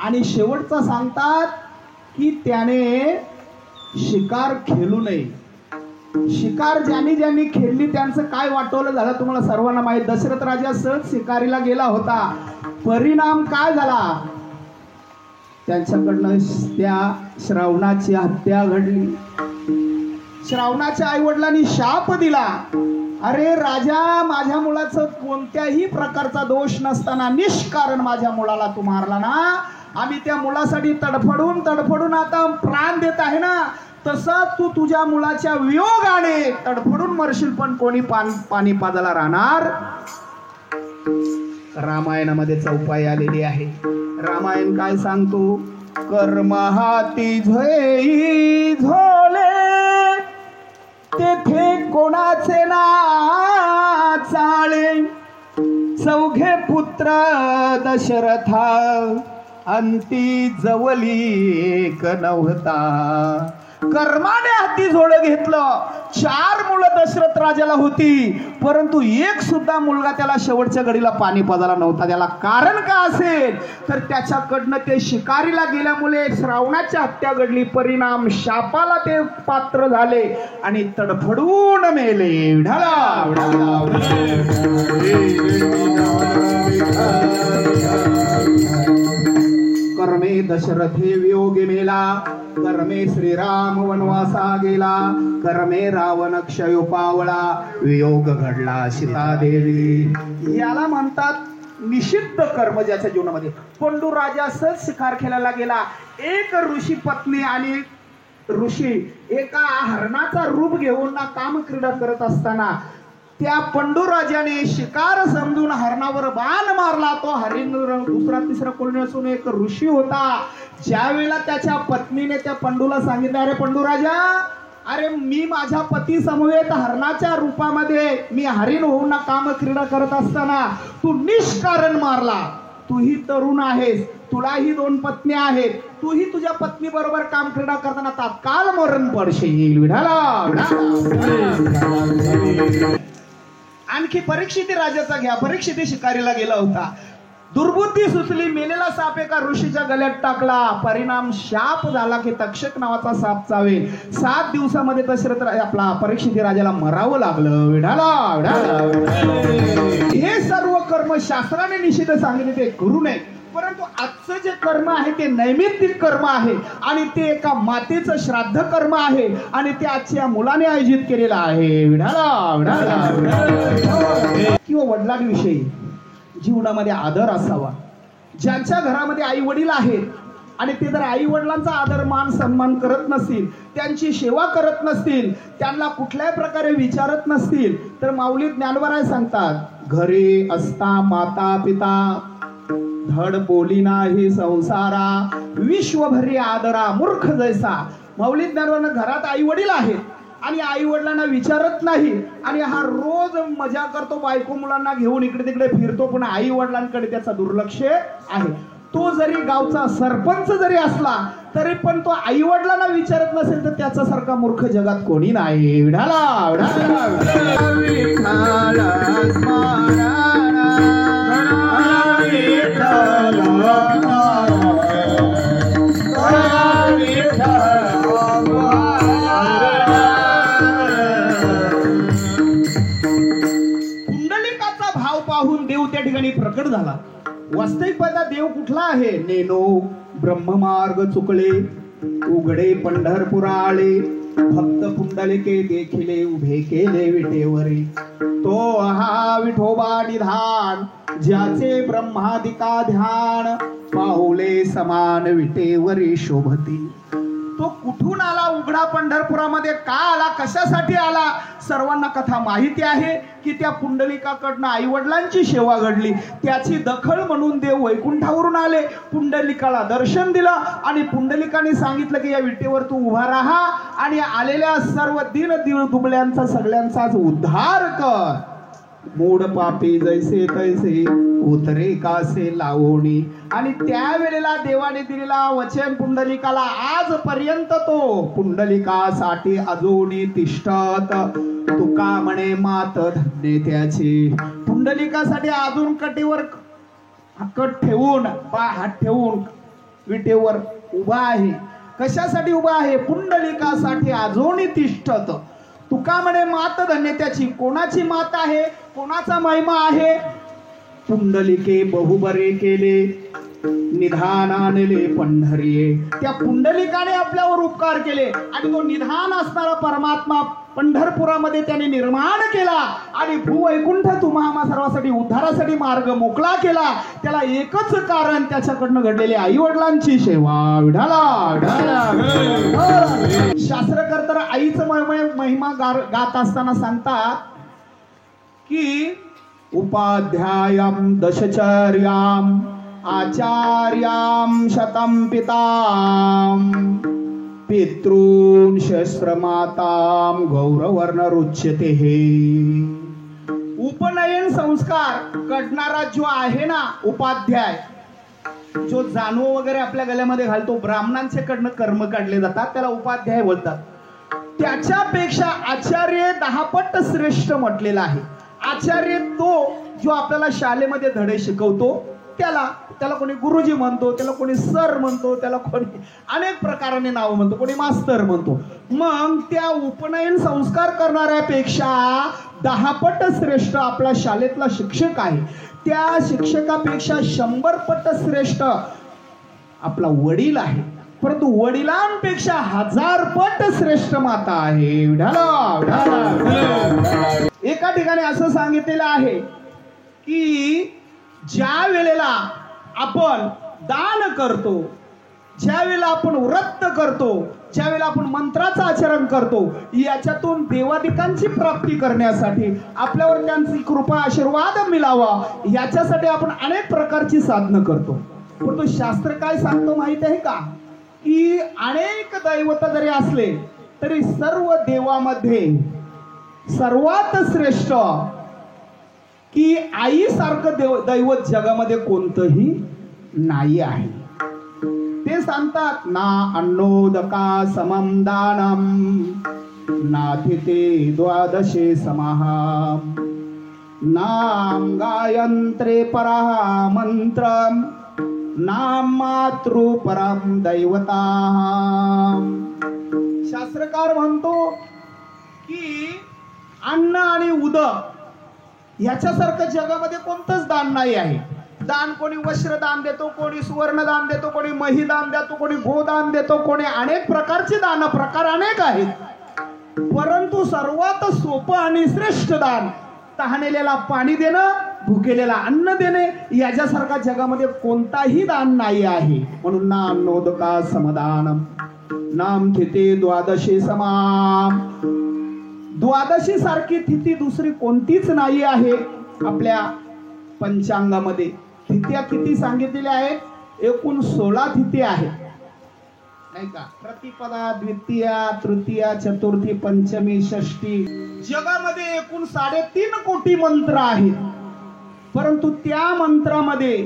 आणि शेवटचा सांगतात की त्याने शिकार खेळू नये. शिकार ज्यांनी ज्यांनी खेळली त्यांचं काय वाटवलं झालं तुम्हाला सर्वांना माहित. दशरथ राजा सहज शिकारीला गेला होता. परिणाम काय झाला? त्यांच्याकडनं त्या श्रावणाची हत्या घडली. श्रावणाच्या आई वडिलांनी शाप दिला, अरे राजा, माझ्या मुलाचं कोणत्याही प्रकारचा दोष नसताना निष्कारण माझ्या मुलाला तू मारला ना. आम्ही त्या मुलासाठी तडफडून तडफडून आता प्राण देत आहे ना, तसं तू तुझ्या मुलाच्या वियोगाने तडफडून मरशील, पण कोणी पाणी पाजायला राहणार. रामायणामध्ये चौपाई आलेली आहे. रामायण काय सांगतो? कर्म हाती झोई झोले, तेथे कोणाचे ना चाळे. चौघे पुत्र दशरथा, अंती जवली एक नव्हता. कर्माने हाती झोळ घेतलं. 4 मुलं दशरथ राजाला होती, परंतु एक सुद्धा मुलगा त्याला शेवटच्या घडीला पाणी पाजायला नव्हता. त्याला कारण का असेल तर त्याच्याकडनं ते शिकारीला गेल्यामुळे श्रावणाची हत्या घडली. परिणाम शापाला ते पात्र झाले आणि तडफडून मेले. कर्मे दशरथे वियोगे मेला, कर्मे श्रीराम वनवासा गेला, कर्मे रावण क्षय पावला, वियोग घडला सीतादेवी. याला म्हणतात निषिद्ध कर्म ज्याच्या जीवनामध्ये. पंडू राजा सहज शिकार खेळायला गेला. एक ऋषी पत्नी आणि ऋषी एका हरणाचा रूप घेऊन ना कामक्रीडा करत असताना त्या पंडू राजाने शिकार समजून हरणावर बाण मारला. तो हरिण दुसरा तिसरा कोणी असून एक ऋषी होता. ज्या वेळेला त्याच्या पत्नीने त्या पंडूला सांगितलं, अरे पंडू राजा, अरे मी माझ्या पती समवेत हरणाच्या रूपामध्ये मी हरिण होऊन ना कामक्रीडा करत असताना तू निष्कारण मारला. तूही तरुण आहेस, तुलाही 2 पत्नी आहेत, तूही तुझ्या पत्नी बरोबर काम क्रीडा करताना तात्काळ मरण पडशील. विढाला. आणखी परीक्षिती राजाचा घ्या. परीक्षिती शिकारीला गेला होता. दुर्बुद्धी सुचली, मेलेला साप एका ऋषीच्या गळ्यात टाकला. परिणाम शाप झाला की तक्षक नावाचा साप चावेल. 7 दिवसामध्ये दशरथ आपला परीक्षिती राजाला मरावं लागलं. विढाला. हे सर्व कर्म शास्त्राने निषिद्ध सांगितले ते करू नये. परंतु आजचं जे कर्म आहे ते नैमित्तिक कर्म आहे आणि ते एका मातेचं श्राद्ध कर्म आहे आणि ते आजच्या मुलाने आयोजित केलेलं आहे. किंवा वडिलांविषयी जीवनामध्ये आदर असावा. ज्यांच्या घरामध्ये आई वडील आहेत आणि ते जर आई वडिलांचा आदर मान सन्मान करत नसतील, त्यांची सेवा करत नसतील, त्यांना कुठल्याही प्रकारे विचारत नसतील, तर माऊली ज्ञानवराय सांगतात, घरी असता माता पिता धड बोली नाही संसारा, विश्वभरी आदरा मूर्ख जैसा. माऊली ज्ञानवरांना घरात आई वडील आहेत आणि आई वडिलांना विचारत नाही आणि हा रोज मजा करतो, बायको मुलांना घेऊन इकडे तिकडे फिरतो, पण आई वडिलांकडे त्याचा दुर्लक्ष आहे. तो जरी गावचा सरपंच जरी असला तरी पण तो आई वडिलांना विचारत नसेल तर त्याच्यासारखा मूर्ख जगात कोणी नाही. विढाला. पुंडलिकाचा भाव पाहून देव त्या ठिकाणी प्रकट झाला. वास्तविक पाहता देव कुठला आहे? नेनो ब्रह्ममार्ग चुकले, उघडे पंढरपुरा आले, भक्त पुंडलिके देखिले, उभे केले विटेवरी. तो हा विठोबा निधान, ज्याचे ब्रह्मादिका ध्यान, पाहुले समान विटेवरी शोभती. तो कुठून आला? उघडा पंढरपुरामध्ये का आला? कशासाठी आला? सर्वांना कथा माहिती आहे की त्या पुंडलिकाकडनं आई वडिलांची सेवा घडली. त्याची दखल म्हणून देव वैकुंठावरून आले, पुंडलिकाला दर्शन दिलं आणि पुंडलिकाने सांगितलं की या विटेवर तू उभा राहा आणि आलेल्या सर्व दीन दुबळ्यांचा सगळ्यांचाच उद्धार कर. मूड पापी जैसे तैसे उतरे कासे लावणी. आणि त्यावेळेला देवाने दिलेला वचन पुंडलिकाला आजपर्यंत तो पुंडलिकासाठी अजूनी तिष्ठत. तुका म्हणे मात धन्य त्याची. पुंडलिकासाठी अजून कटीवर कट ठेवून हात ठेवून विटेवर उभा आहे. कशासाठी उभा आहे? पुंडलिकासाठी आजोनी तिष्ठत. तुका म्हणे मात धन्य त्याची. कोणाची मात आहे? कोणाचा महिमा आहे? पुंडलिके बहुबरे केले निधान आणले पंढरीये. त्या पुंडलिकाने आपल्यावर उपकार केले आणि तो निधान असणारा परमात्मा पंढरपुरामध्ये त्याने निर्माण केला आणि भूवैकुंठ तुम्हा आम्हा सर्वांसाठी उद्धारासाठी मार्ग मोकळा केला. त्याला एकच कारण त्याच्याकडनं घडलेली आई वडिलांची सेवा. विढाला शास्त्रकर तर आईचं महिमा गात असताना सांगतात की उपाध्यायम दशचर्याम आचार्याम शतम पिताम पितॄन् शस्त्रमाताम गौरवर्ण रुच्यते. उपनयन संस्कार करणारा जो आहे ना उपाध्याय, जो जानू वगैरे आपल्या गळ्यामध्ये घालतो, ब्राह्मणांचे कडनं कर्म काढले जातात, त्याला उपाध्याय बोलतात. त्याच्यापेक्षा आचार्य 10 पट श्रेष्ठ म्हटलेला आहे. आचार्य तो जो आपल्याला शाळेमध्ये धडे शिकवतो, त्याला कोणी गुरुजी म्हणतो, त्याला कोणी सर म्हणतो, त्याला कोणी अनेक प्रकाराने नाव म्हणतो, कोणी मास्तर म्हणतो. मग त्या उपनयन संस्कार करणाऱ्यापेक्षा 10 पट श्रेष्ठ आपला शाळेतला शिक्षक आहे. त्या शिक्षकापेक्षा 100 पट श्रेष्ठ आपला वडील आहे. परंतु वडिलांपेक्षा 1000 पट श्रेष्ठ माता आहे. एका ठिकाणी असं सांगितलेलं आहे की ज्या वेळेला आपण दान करतो, ज्या वेळेला आपण व्रत करतो, ज्या वेळेला आपण मंत्राचं आचरण करतो, याच्यातून देवादिकांची प्राप्ती करण्यासाठी आपल्यावर त्यांची कृपा आशीर्वाद मिळावा याच्यासाठी आपण अनेक प्रकारची साधनं करतो. परंतु शास्त्र काय सांगतो माहित आहे का? की अनेक दैवत जरी असले तरी सर्व देवामध्ये सर्वात श्रेष्ठ की आई सारखं दैवत जगामध्ये कोणतंही नाही आहे. ते सांगतात ना अन्नोदका समम दानम नाथिते द्वादशे समाहा नाम गायंत्रे पराः मंत्रम नाम मातृ परम दैवता. शास्त्रकार म्हणतो की अन्न आणि उदक ह्याच्यासारखं जगामध्ये कोणतंच दान नाही आहे. दान कोणी वस्त्रदान देतो, कोणी सुवर्णदान देतो, कोणी महिदान देतो, कोणी गोदान देतो, कोणी अनेक प्रकारचे दान प्रकार अनेक आहेत. परंतु सर्वात सोपं आणि श्रेष्ठ दान तहानेलेला पाणी देणं, भुकेलेला अन्न देणे याच्यासारखा जगामध्ये कोणताही दान नाही आहे. म्हणून ना अन्नोदका समदानम नाम थिते द्वादशे समाम. द्वादशी सारखी तिथी दुसरी कोणतीच नाही आहे. आपल्या पंचांगामध्ये तिथ्या किती सांगितलेल्या आहेत? एकूण 16 तिथी आहेत, नाही का? प्रतिपदा, द्वितीया, तृतीया, चतुर्थी, पंचमी, षष्ठी. जगामध्ये एकूण 3.5 कोटी मंत्र आहेत. परंतु त्या मंत्रामध्ये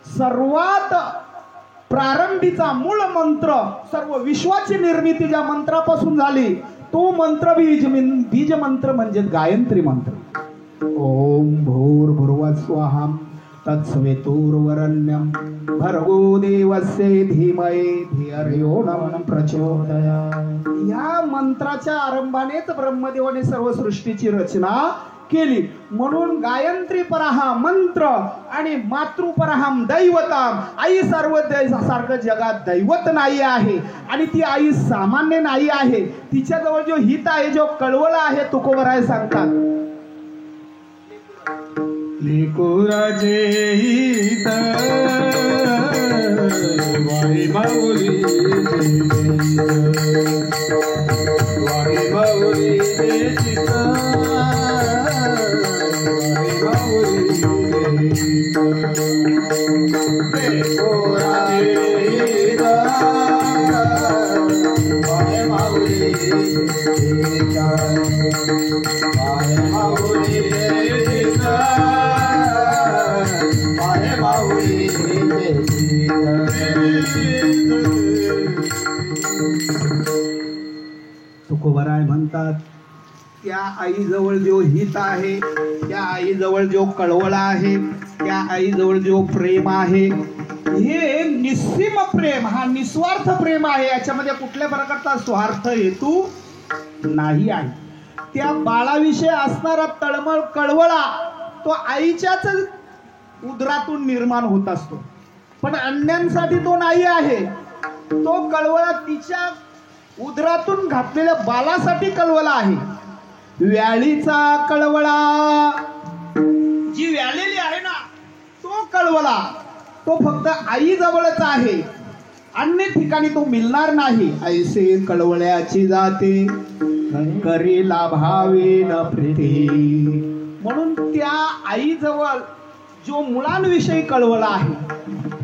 सर्वात प्रारंभीचा मूळ मंत्र, सर्व विश्वाची निर्मिती ज्या मंत्रापासून झाली तो मंत्र बीज मंत्र म्हणजे गायत्री मंत्र. ओम भूर्भुवः स्वः तत्सवितुर्वरेण्यं भर्गो देवस्य धीमहि धियो यो नः प्रचोदयात्. या मंत्राच्या आरंभानेच ब्रह्मदेवाने सर्व सृष्टीची रचना केली. म्हणून गायत्री परहा मंत्र आणि मातृपरहम दैवतम. आई सर्व सारखं जगात दैवत नाही आहे आणि ती आई सामान्य नाही आहे. तिच्याजवळ जो हित आहे, जो कळवळा आहे, तुकोबराय सांगतात लेकुराचे हित वारी माऊली वारी माऊली चित तुकोबराय म्हणतात त्या आईजवळ जो हित आहे, त्या आईजवळ जो कळवळा आहे, त्या आईजवळ जो प्रेम आहे, हे निस्सीम प्रेम, हा निस्वार्थ प्रेम आहे. याच्यामध्ये कुठल्या प्रकारचा स्वार्थ हेतू नाही आहे. त्या बाळाविषयी असणारा तळमळ कळवळा तो आईच्याच उदरातून निर्माण होत असतो, पण अन्यांसाठी तो नाही आहे. तो कळवळा तिच्या उदरातून घातलेल्या बाळासाठी कळवळा आहे. व्याळीचा कळवळा, जी व्यालेली आहे ना, तो कळवळा तो फक्त आई जवळच आहे, अन्य ठिकाणी तो मिळणार नाही. ऐसे कळवळ्याची जाते करी लाभावे न प्रीती. म्हणून त्या आईजवळ जो मुलांविषयी कळवळा आहे,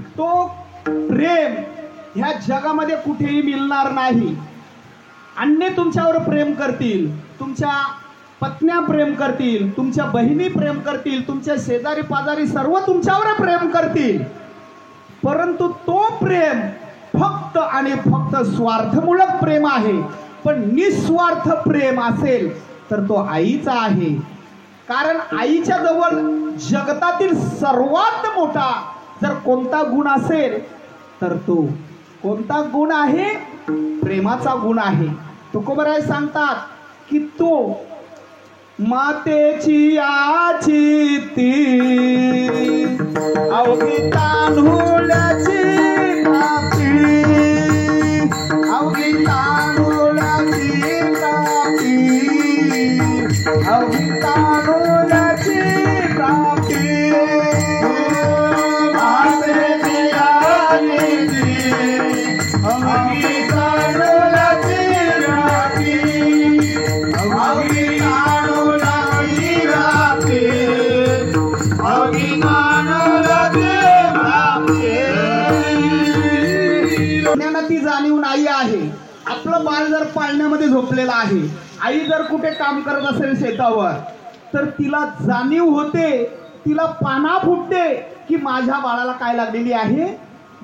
तो प्रेम ह्या जगामध्ये कुठेही मिळणार नाही. अन्य तुमच्यावर प्रेम करतील, तुमच्या पत्न्या प्रेम करतील, तुमच्या बहिणी प्रेम करतील, तुमच्या शेजारी पाजारी सर्व तुमच्यावर प्रेम करतील, परंतु तो प्रेम फक्त आणि फक्त स्वार्थमूलक प्रेम आहे. पण निस्वार्थ प्रेम असेल तर तो आईचा आहे. कारण आईच्या जवळ जगतातील सर्वात मोठा जर कोणता गुण असेल तर तो कोणता गुण आहे? प्रेमाचा गुण आहे. तुकोबराय सांगतात की तो मातेची आची ती अवघी तांदूळाची कापी, अवघी तांदूळाची कापी, अवघी तांदूळाची कापी. मातेची आची ती अवघी तांदूळाची कापी, अवघी ती जाणीव नाही आहे. आपलं बाळ जर पाळण्यामध्ये झोपलेलं आहे, आई जर कुठे काम करत असेल शेतावर, तर तिला जाणीव होते, तिला पाना फुटते की माझ्या बाळाला काय लागलेली आहे?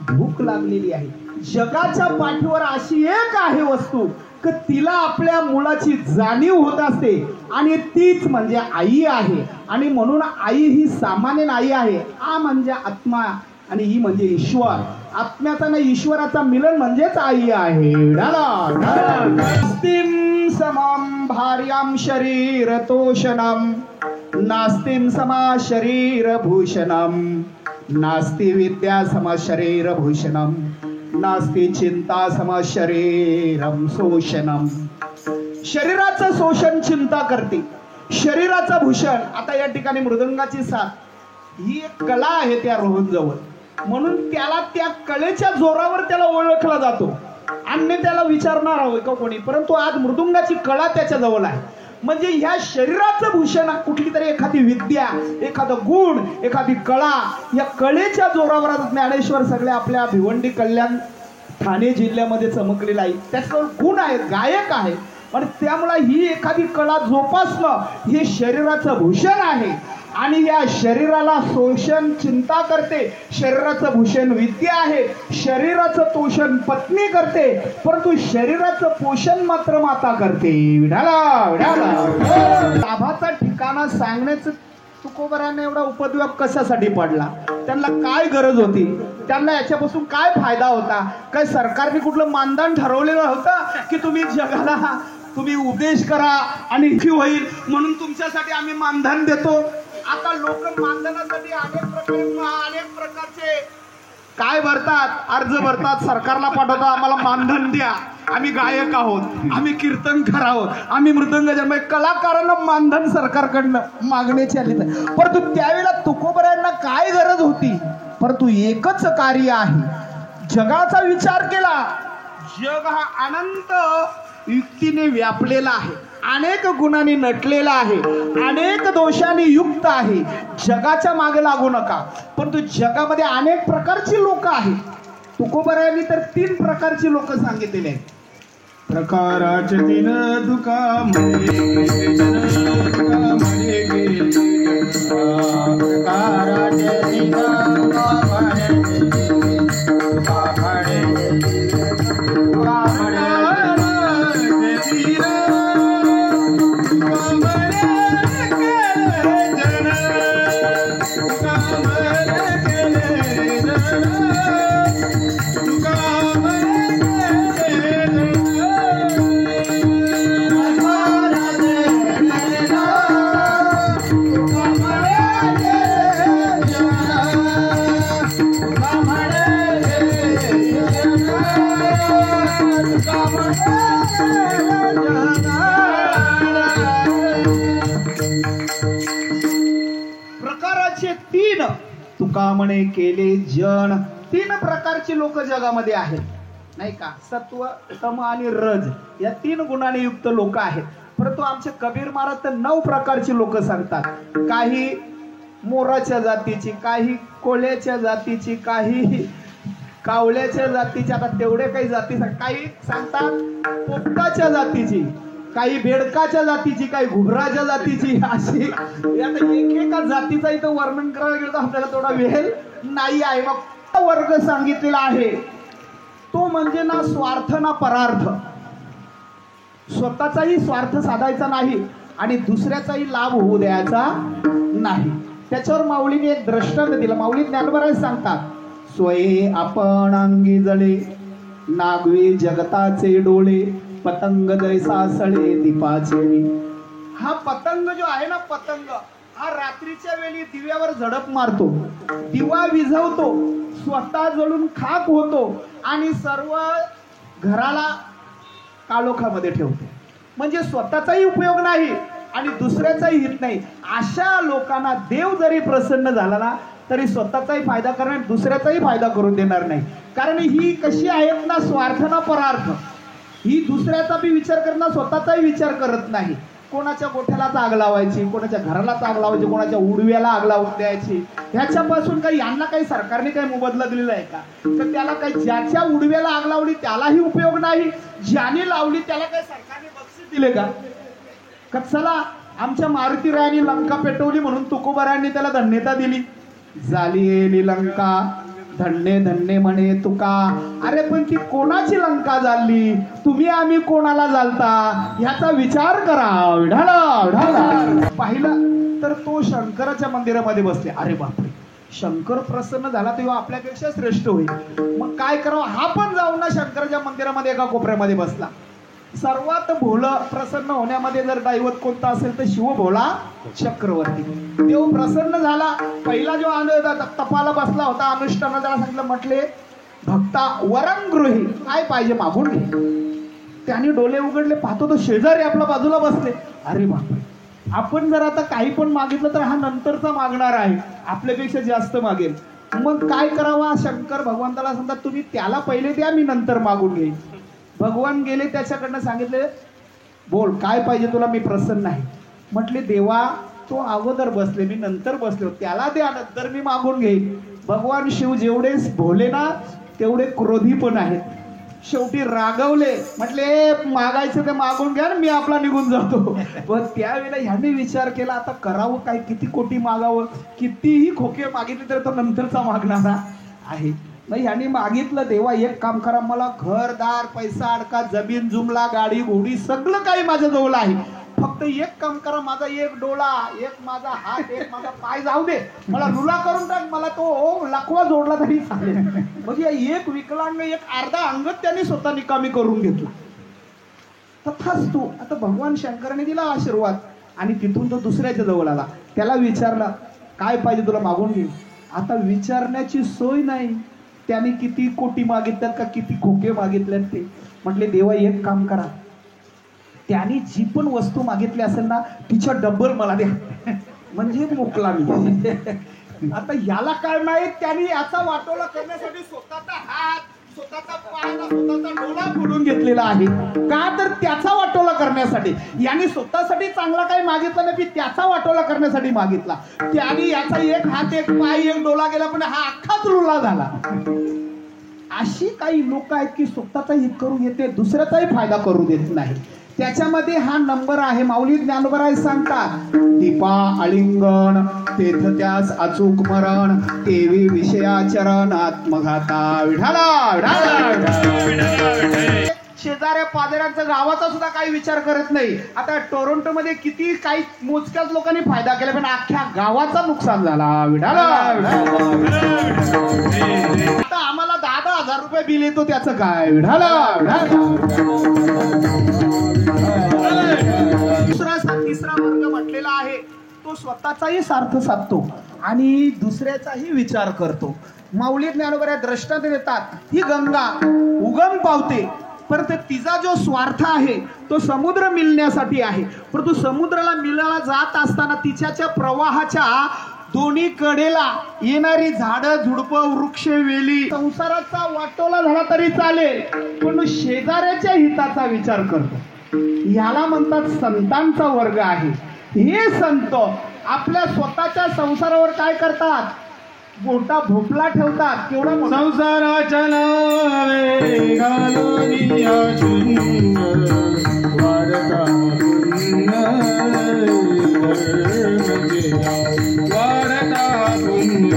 भूक लागलेली आहे. जगाच्या पाठीवर अशी एक आहे वस्तू की तिला आपल्या मुलाची जाणीव होत असते, आणि तीच म्हणजे आई आहे. आणि म्हणून आई ही सामान्य नाही आहे. आ म्हणजे आत्मा आणि ही म्हणजे ईश्वर. आत्म्याचा आणि ईश्वराचा मिलन म्हणजेच आई आहे. नास्तिं समं भार्यां शरीर तोषणं, नास्तिं समा शरीर भूषणं, नास्ति विद्या सम शरीर भूषणं, नास्ति चिंता सम शरीरं शोषणं. शरीराचं शोषण चिंता करते, शरीराचं भूषण. आता या ठिकाणी मृदंगाची साथ ही एक कला आहे त्या रोहन जवळ, म्हणून त्याला त्या कलेच्या जोरावर त्याला ओळखला जातो. अन्य त्याला विचारणार हवं का कोणी, परंतु आज मृदुंगाची कला त्याच्या जवळ आहे. म्हणजे ह्या शरीराचं भूषण कुठली तरी एखादी विद्या, एखादा गुण, एखादी कला, या कलेच्या जोरावर ज्ञानेश्वर सगळे आपल्या भिवंडी कल्याण ठाणे जिल्ह्यामध्ये चमकलेला आहे. त्याच्यावर गुण आहेत, गायक आहे, पण त्यामुळे ही एखादी कला जोपासणं हे शरीराचं भूषण आहे. आणि या शरीराला शोषण चिंता करते, शरीराचं भूषण विद्या आहे, शरीराचं पोषण पत्नी करते, परंतु शरीराचं पोषण मात्र माता करते. लाभाचा ठिकाणा सांगण्याचं तुकोबराने एवढा उपद्व्याप कशासाठी पडला? त्यांना काय गरज होती? त्यांना याच्यापासून काय फायदा होता? काय सरकारने कुठलं मानधन ठरवलेलं होतं की तुम्ही जगाला तुम्ही उपदेश करा आणि होईल म्हणून तुमच्यासाठी आम्ही मानधन देतो? आता लोक मानधनासाठी अनेक प्रकारचे काय भरतात, अर्ज भरतात, सरकारला पाठवतात, आम्हाला मानधन द्या, आम्ही गायक आहोत, आम्ही कीर्तनकार आहोत, आम्ही मृदंग कलाकारांना मानधन सरकारकडनं मागण्याची आली. परंतु त्यावेळेला तुकोबरायांना काय गरज होती? परंतु एकच कार्य आहे. जगाचा विचार केला. जग हा अनंत युक्तीने व्यापलेला आहे, अनेक गुणांनी नटलेला आहे, अनेक दोषांनी युक्त आहे. जगाच्या मागे लागू नका. परंतु जगामध्ये अनेक प्रकारची लोक आहेत. तुकोबरायांनी तर 3 प्रकारची लोक सांगितलेले आहेत. प्रकाराचे 3 दुका म्हणे प्रकाराचे तीन तुका म्हणे केले जन. तीन प्रकारची लोक जगामध्ये आहेत नाही का. सत्व, तम आणि रज या तीन गुणाने युक्त लोक आहेत. परंतु आमचे कबीर महाराज तर 9 प्रकारची लोक सांगतात. काही मोराच्या जातीची, काही कोल्याच्या जातीची, काही कावळ्याच्या जातीची. आता तेवढे काही जाती काही सांगतात पोपटाच्या जातीची, काही बेडकाच्या जातीची, काही घुबराच्या जातीची. अशी आता एकेका जातीचा इथं वर्णन करायला गेलं तर आपल्याला थोडा वेळ नाही आहे. मग वर्ग सांगितलेला आहे तो म्हणजे ना स्वार्थ ना परार्थ. स्वतःचाही स्वार्थ साधायचा नाही आणि दुसऱ्याचाही लाभ होऊ द्यायचा नाही. त्याच्यावर माऊलीने एक दृष्टांत दिलं. माऊली ज्ञानोबा सांगतात, स्वये आपण अंगी जळे नागवे जगताचे डोळे पतंग जैसा सळे दीपाचे. हा पतंग जो आहे ना, पतंग हा रात्रीच्या वेळी दिव्यावर झडप मारतो, दिवा विझवतो, स्वतः जळून खाक होतो आणि सर्व घराला काळोखामध्ये ठेवतो. म्हणजे स्वतःचाही उपयोग नाही आणि दुसऱ्याचाही हित नाही. अशा लोकांना देव जरी प्रसन्न झाला ना तरी स्वतःचाही फायदा करणार, दुसऱ्याचाही फायदा करून देणार नाही. कारण ही कशी आहेत ना, स्वार्थ ना परार्थ. ही दुसऱ्याचा बी विचार करत ना, स्वतःचाही विचार करत नाही. कोणाच्या गोठ्यालाच आग लावायची, कोणाच्या घरालाच आग लावायची, कोणाच्या उडव्याला आग लावून द्यायची. ह्याच्यापासून काही यांना काही सरकारने काही मोबदला दिलेला आहे का? तर त्याला काही, ज्याच्या उडव्याला आग लावली त्यालाही उपयोग नाही, ज्याने लावली त्याला काही सरकारने बक्षीस दिले का? चला आमच्या मारुतीरायांनी लंका पेटवली म्हणून तुकोबारायांनी त्याला धन्यता दिली. झाली लंका धन्य धन्य म्हणे तुका. अरे पण ती कोणाची लंका झाली? तुम्ही आम्ही कोणाला जालता ह्याचा विचार करा. विढाला पाहिलं तर तो शंकराच्या मंदिरामध्ये बसले. अरे बापरे, शंकर प्रसन्न झाला तेव्हा आपल्यापेक्षा श्रेष्ठ होईल. मग काय करावं? हा पण जाऊन ना शंकराच्या मंदिरामध्ये एका कोपऱ्यामध्ये बसला. सर्वात भोलं प्रसन्न होण्यामध्ये जर दैवत कोणता असेल तर शिवभोला चक्रवर्ती. देव प्रसन्न झाला. पहिला जो तपाला बसला होता अनुष्ठाना त्याला सांगितलं, म्हटले भक्ता वरं गृही, काय पाहिजे मागून घे. त्याने डोळे उघडले, पाहतो तो शेजारी आपल्या बाजूला बसले. अरे बापरे, आपण जर आता काही पण मागितलं तर हा नंतरचा मागणार आहे, आपल्यापेक्षा जास्त मागेल. मग काय करावा? शंकर भगवंताला सांगतात, तुम्ही त्याला पहिले द्या, मी नंतर मागून घेईन. भगवान गेले त्याच्याकडनं, सांगितले बोल काय पाहिजे तुला, मी प्रसन्न आहे. म्हटले देवा तो अगोदर बसले, मी नंतर बसलो, त्याला द्या नंतर मी मागून घेईन. भगवान शिव जेवढे भोले ना तेवढे क्रोधी पण आहेत. शेवटी रागवले, म्हटले मागायचं ते मागून घ्या, मी आपला निघून जातो. पण त्यावेळेला ह्याने विचार केला, आता करावं काय, किती कोटी मागावं, कितीही खोके मागितले तर तो नंतरचा मागणारा आहे. मग ह्याने मागितलं, देवा एक काम करा, मला घरदार पैसा अडका जमीन जुमला गाडी घोडी सगळं काही माझ्या जवळ आहे, फक्त एक काम करा, माझा एक डोळा, एक माझा हात, एक माझा पाय जाऊ दे, मला रुला करून टाक, मला तो लाखवा जोडला तरी चालेल. म्हणजे एक विकलांग एक अर्धा अंगत त्यांनी स्वतः निकामी करून घेतला. तथास्तु. आता भगवान शंकराने दिला आशीर्वाद आणि तिथून तो दुसऱ्याच्या जवळ आला. त्याला विचारला काय पाहिजे तुला, मागून घे. आता विचारण्याची सोय नाही, त्याने किती कोटी मागितल्यात का किती खोके मागितल्यात ते. म्हटले देवा एक काम करा, त्याने जी पण वस्तू मागितली असेल ना तिच्या डबल मला द्या, म्हणजे मोकला मी. आता याला काय नाही, त्याने याचा वाटोला करण्यासाठी स्वतःचा हात, स्वतःचा पाय, स्वतःचा डोळा फोडून घेतलेला आहे. का तर त्याचा वाटोला करण्यासाठी. याने स्वतःसाठी चांगला काही मागितला नाही, त्याचा वाटोला करण्यासाठी मागितला. त्याने याचा एक हात, एक पाय, एक डोळा गेला, पण हा अख्खाच रुला झाला. अशी काही लोक आहेत की स्वतःचा हित करून घेते, दुसऱ्याचाही फायदा करू देत नाही. त्याच्यामध्ये हा नंबर आहे. माऊली ज्ञानोबा सांगतात, दीपा आलिंगण तेथ त्यास अचूक मरण, तेवी विषयाचरण आत्मघाता. शेजाऱ्या पाजाऱ्यांचा गावाचा सुद्धा काही विचार करत नाही. आता टोरंटो मध्ये किती काही मोजक्याच लोकांनी फायदा केला, पण अख्ख्या गावाचा नुकसान झाला. आता आम्हाला 10,000 रुपये बिल येतो, त्याचं काय? तिसरा वर्ग म्हटलेला आहे, तो स्वतःचाही स्वार्थ साधतो आणि दुसऱ्याचाही विचार करतो. माऊली ज्ञानोबा दृष्टांत देतात, ही गंगा उगम पावते, परंतु तिचा जो स्वार्थ आहे तो समुद्र मिळण्यासाठी आहे. परंतु समुद्राला मिळायला जात असताना तिच्या प्रवाहाच्या दोन्ही कडेला येणारी झाडं झुडपं वृक्ष वेली संसाराचा वाटोला झाला तरी चालेल, पण शेजाऱ्याच्या हिताचा विचार करतो. याला म्हणतात संतांचा वर्ग आहे. हे संत आपल्या स्वतःच्या संसारावर काय करतात? मोठा भोपळा ठेवतात. केवढा मोठा? संसाराच्या नावे घालूनिया शून्य वारता पुण्य धर्म केला, वारता पुण्य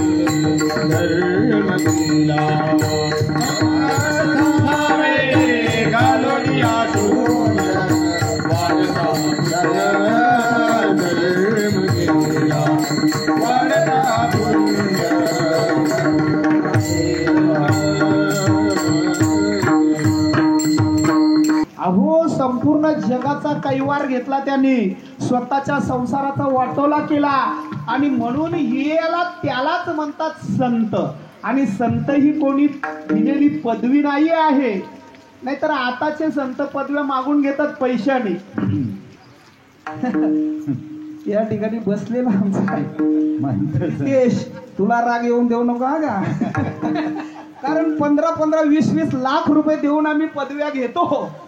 धर्म केला. नावे घालूनिया शून्य वारता धर्म केला, वारता पुण्य. अहो, संपूर्ण जगाचा कैवार घेतला त्याने, स्वतःच्या संसाराचा वाटोला केला, आणि म्हणून याला त्यालाच म्हणतात संत. आणि संत ही कोणी दिलेली पदवी नाही आहे, नाहीतर आताचे संत पदव्या मागून घेतात पैशाने. या ठिकाणी बसलेला आमचा नितेश, तुला राग येऊन देऊ नका का? कारण 15-15, 20-20 लाख रुपये देऊन आम्ही पदव्या घेतो.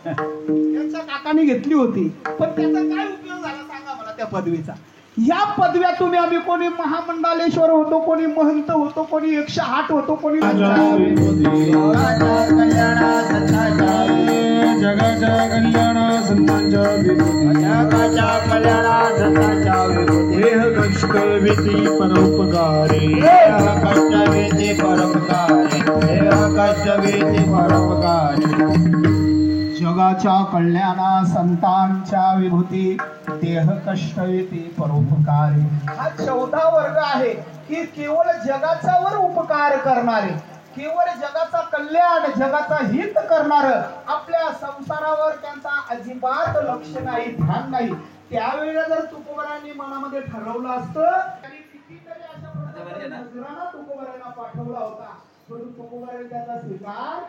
त्यांच्या काकाने घेतली होती, पण त्याचा काय उपयोग झाला सांगा मला त्या पदवीचा? या पदव्या तुम्ही आम्ही कोणी महामंडलेश्वर होतो, कोणी महंत होतो, कोणी 108 होतो, कोणी जगाच्या कल्याणा संतांच्या देह कष्ट भीती परोपकारी, जगाच्या कल्याणा संतांच्या विभूती, देह कष्ट येते परोपकारी. हा 14 वर्ग आहे की केवळ जगाच्यावर उपकार करणारे, केवळ जगाचा कल्याण, जगाचा हित करणार. आपल्या संसारावर त्यांचा अजिबात लक्ष नाही, ध्यान नाही. त्यावेळेला जर तुकोबारांनी मनामध्ये ठरवलं असतं, आणि कितीतरी अशा प्रकारे नजराना तुकोबारांना पाठवला होता, परंतु तुकोबारांनी त्याचा स्वीकार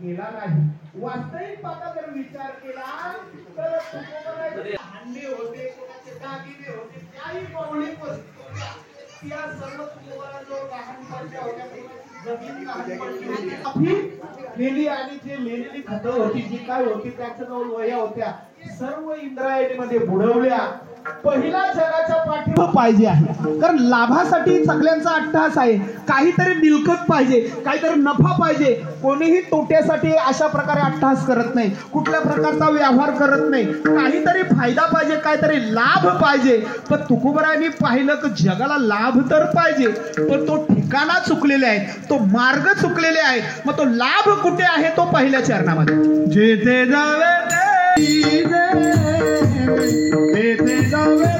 केला नाही. वास्तविक पाहता जर विचार केला तर तुकोबारांचे भांडे होते, कोणाचे दागिने होते, त्याही मौलिक वस्तू होत्या, त्या सर्व तुकोबारांजवळ गहाणपणच्या होत्या. जमीन गहाणपणची होती, लिहिली आणि जे लिहिलेली खतं होती, जी काय होती त्याच्याजवळ वह्या होत्या, सर्व इंद्रायणीमध्ये बुडवल्या. पहिला जगाच्या पाठीवर पाहिजे आहे, कारण लाभासाठी सगळ्यांचा अट्टहास आहे. काहीतरी मिळकत पाहिजे, काहीतरी नफा पाहिजे. कोणीही तोट्यासाठी अशा प्रकारे अट्टहास करत नाही, कुठल्या प्रकारचा व्यवहार करत नाही. काहीतरी फायदा पाहिजे, काहीतरी लाभ पाहिजे. पण तुकोबारांनी पाहिलं की जगाला लाभ तर पाहिजे, पण तो ठिकाणा चुकलेले आहे, तो मार्ग चुकलेले आहे. मग तो लाभ कुठे आहे? तो पहिल्या चरणामध्ये. जेथे जावे तेथे जावे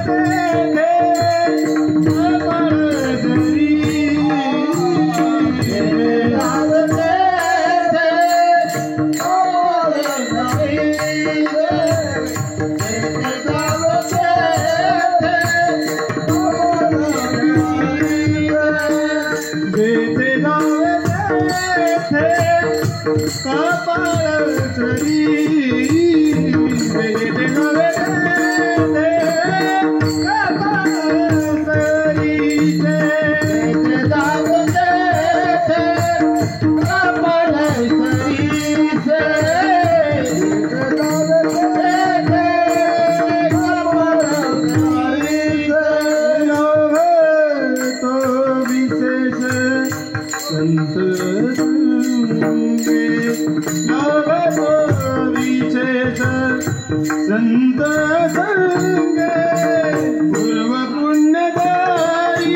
संत संगे पूर्व पुण्यदारी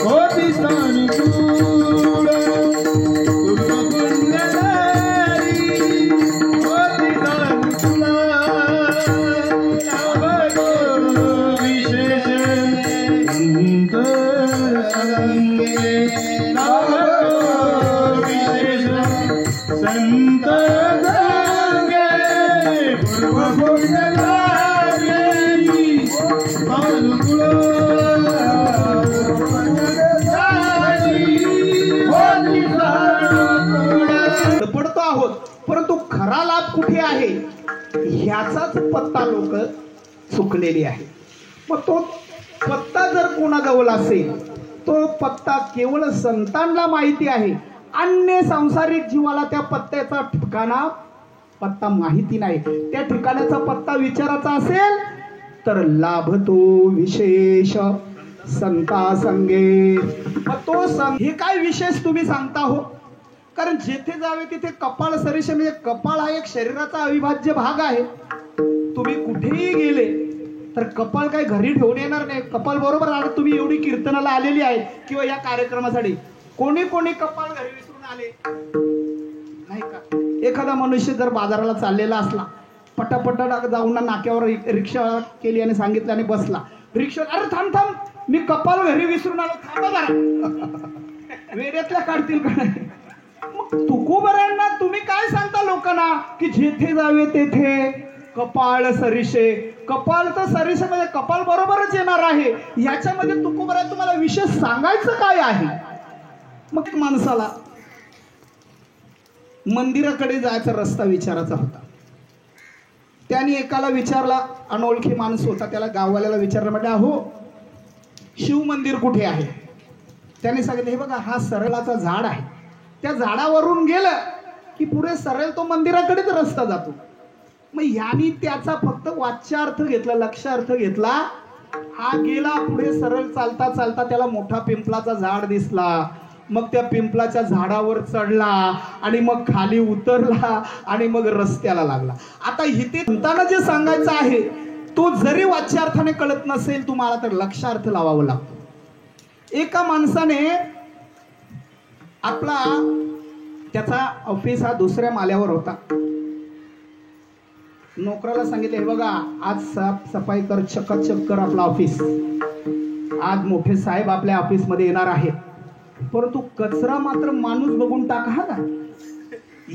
होती सानुकूल, पूर्व पुण्यदारी होती सानुकूल. विशेष संत संगे विशेष संत परंतु खरा लाभ कुठे आहे ह्याचाच पत्ता लोक चुकलेली आहे. मग तो पत्ता जर कोणाजवळ असेल तो पत्ता केवळ संतांना माहिती आहे. अन्य सांसारिक जीवाला त्या पत्त्याचा ठिकाणा पत्ता माहिती नाही. त्या ठिकाणाचा पत्ता विचारायचा असेल तर लाभतो विशेष संता संगे. मग तो हे काय विशेष तुम्ही सांगता हो. कारण जेथे जावे तिथे कपाळ सरीश म्हणजे कपाळ हा एक शरीराचा अविभाज्य भाग आहे. तुम्ही कुठेही गेले तर कपाळ काय घरी ठेवून येणार नाही. कपाळ बरोबर आहे. तुम्ही एवढी कीर्तनाला आलेली आहे किंवा या कार्यक्रमासाठी कोणी कोणी कपाळ घरी विसरून आले नाही का. एखादा मनुष्य जर बाजाराला चाललेला असला पटापट जाऊन नाक्यावर रिक्षा केली आणि सांगितलं आणि बसला. रिक्षा अरे थांब थांब मी कपाळ घरी विसरून आलो थांबा जरा. वेड्यातल्या काढतील का नाही. मग तुकोबऱ्यांना तुम्ही काय सांगता लोकांना की जेथे जावे तेथे कपाळ सरीशे. कपाळ तर सरीशे म्हणजे कपाळ बरोबरच येणार आहे. याच्यामध्ये तुकोबऱ्या तुम्हाला विशेष सांगायचं काय आहे. मग माणसाला मंदिराकडे जायचा रस्ता विचारायचा होता. त्याने एकाला विचारला अनोळखी माणूस होता. त्याला गाववाल्याला विचारलं म्हटलं अहो शिव मंदिर कुठे आहे. त्याने सांगितलं हे बघा हा सरळाचा झाड आहे. त्या झाडावरून गेलं की पुढे सरळ तो मंदिराकडेच रस्ता जातो. मग याने त्याचा फक्त वाच्यार्थ घेतला लक्षार्थ घेतला. हा गेला पुढे सरळ चालता चालता त्याला मोठा पिंपलाचा झाड दिसला. मग त्या पिंपलाच्या झाडावर चढला आणि मग खाली उतरला आणि मग रस्त्याला लागला. आता इथे संतांना जे सांगायचं आहे तो जरी वाच्यार्थाने कळत नसेल तुम्हाला तर लक्षार्थ लावावा लागतो. एका माणसाने आपला त्याचा ऑफिस हा दुसऱ्या माल्यावर होता. नोकराला सांगितले हे बघा आज साफ सफाई कर चकाचक कर आपला ऑफिस. आज मोठे साहेब आपल्या ऑफिस मध्ये येणार आहे. परंतु कचरा मात्र माणूस बघून टाका हा का.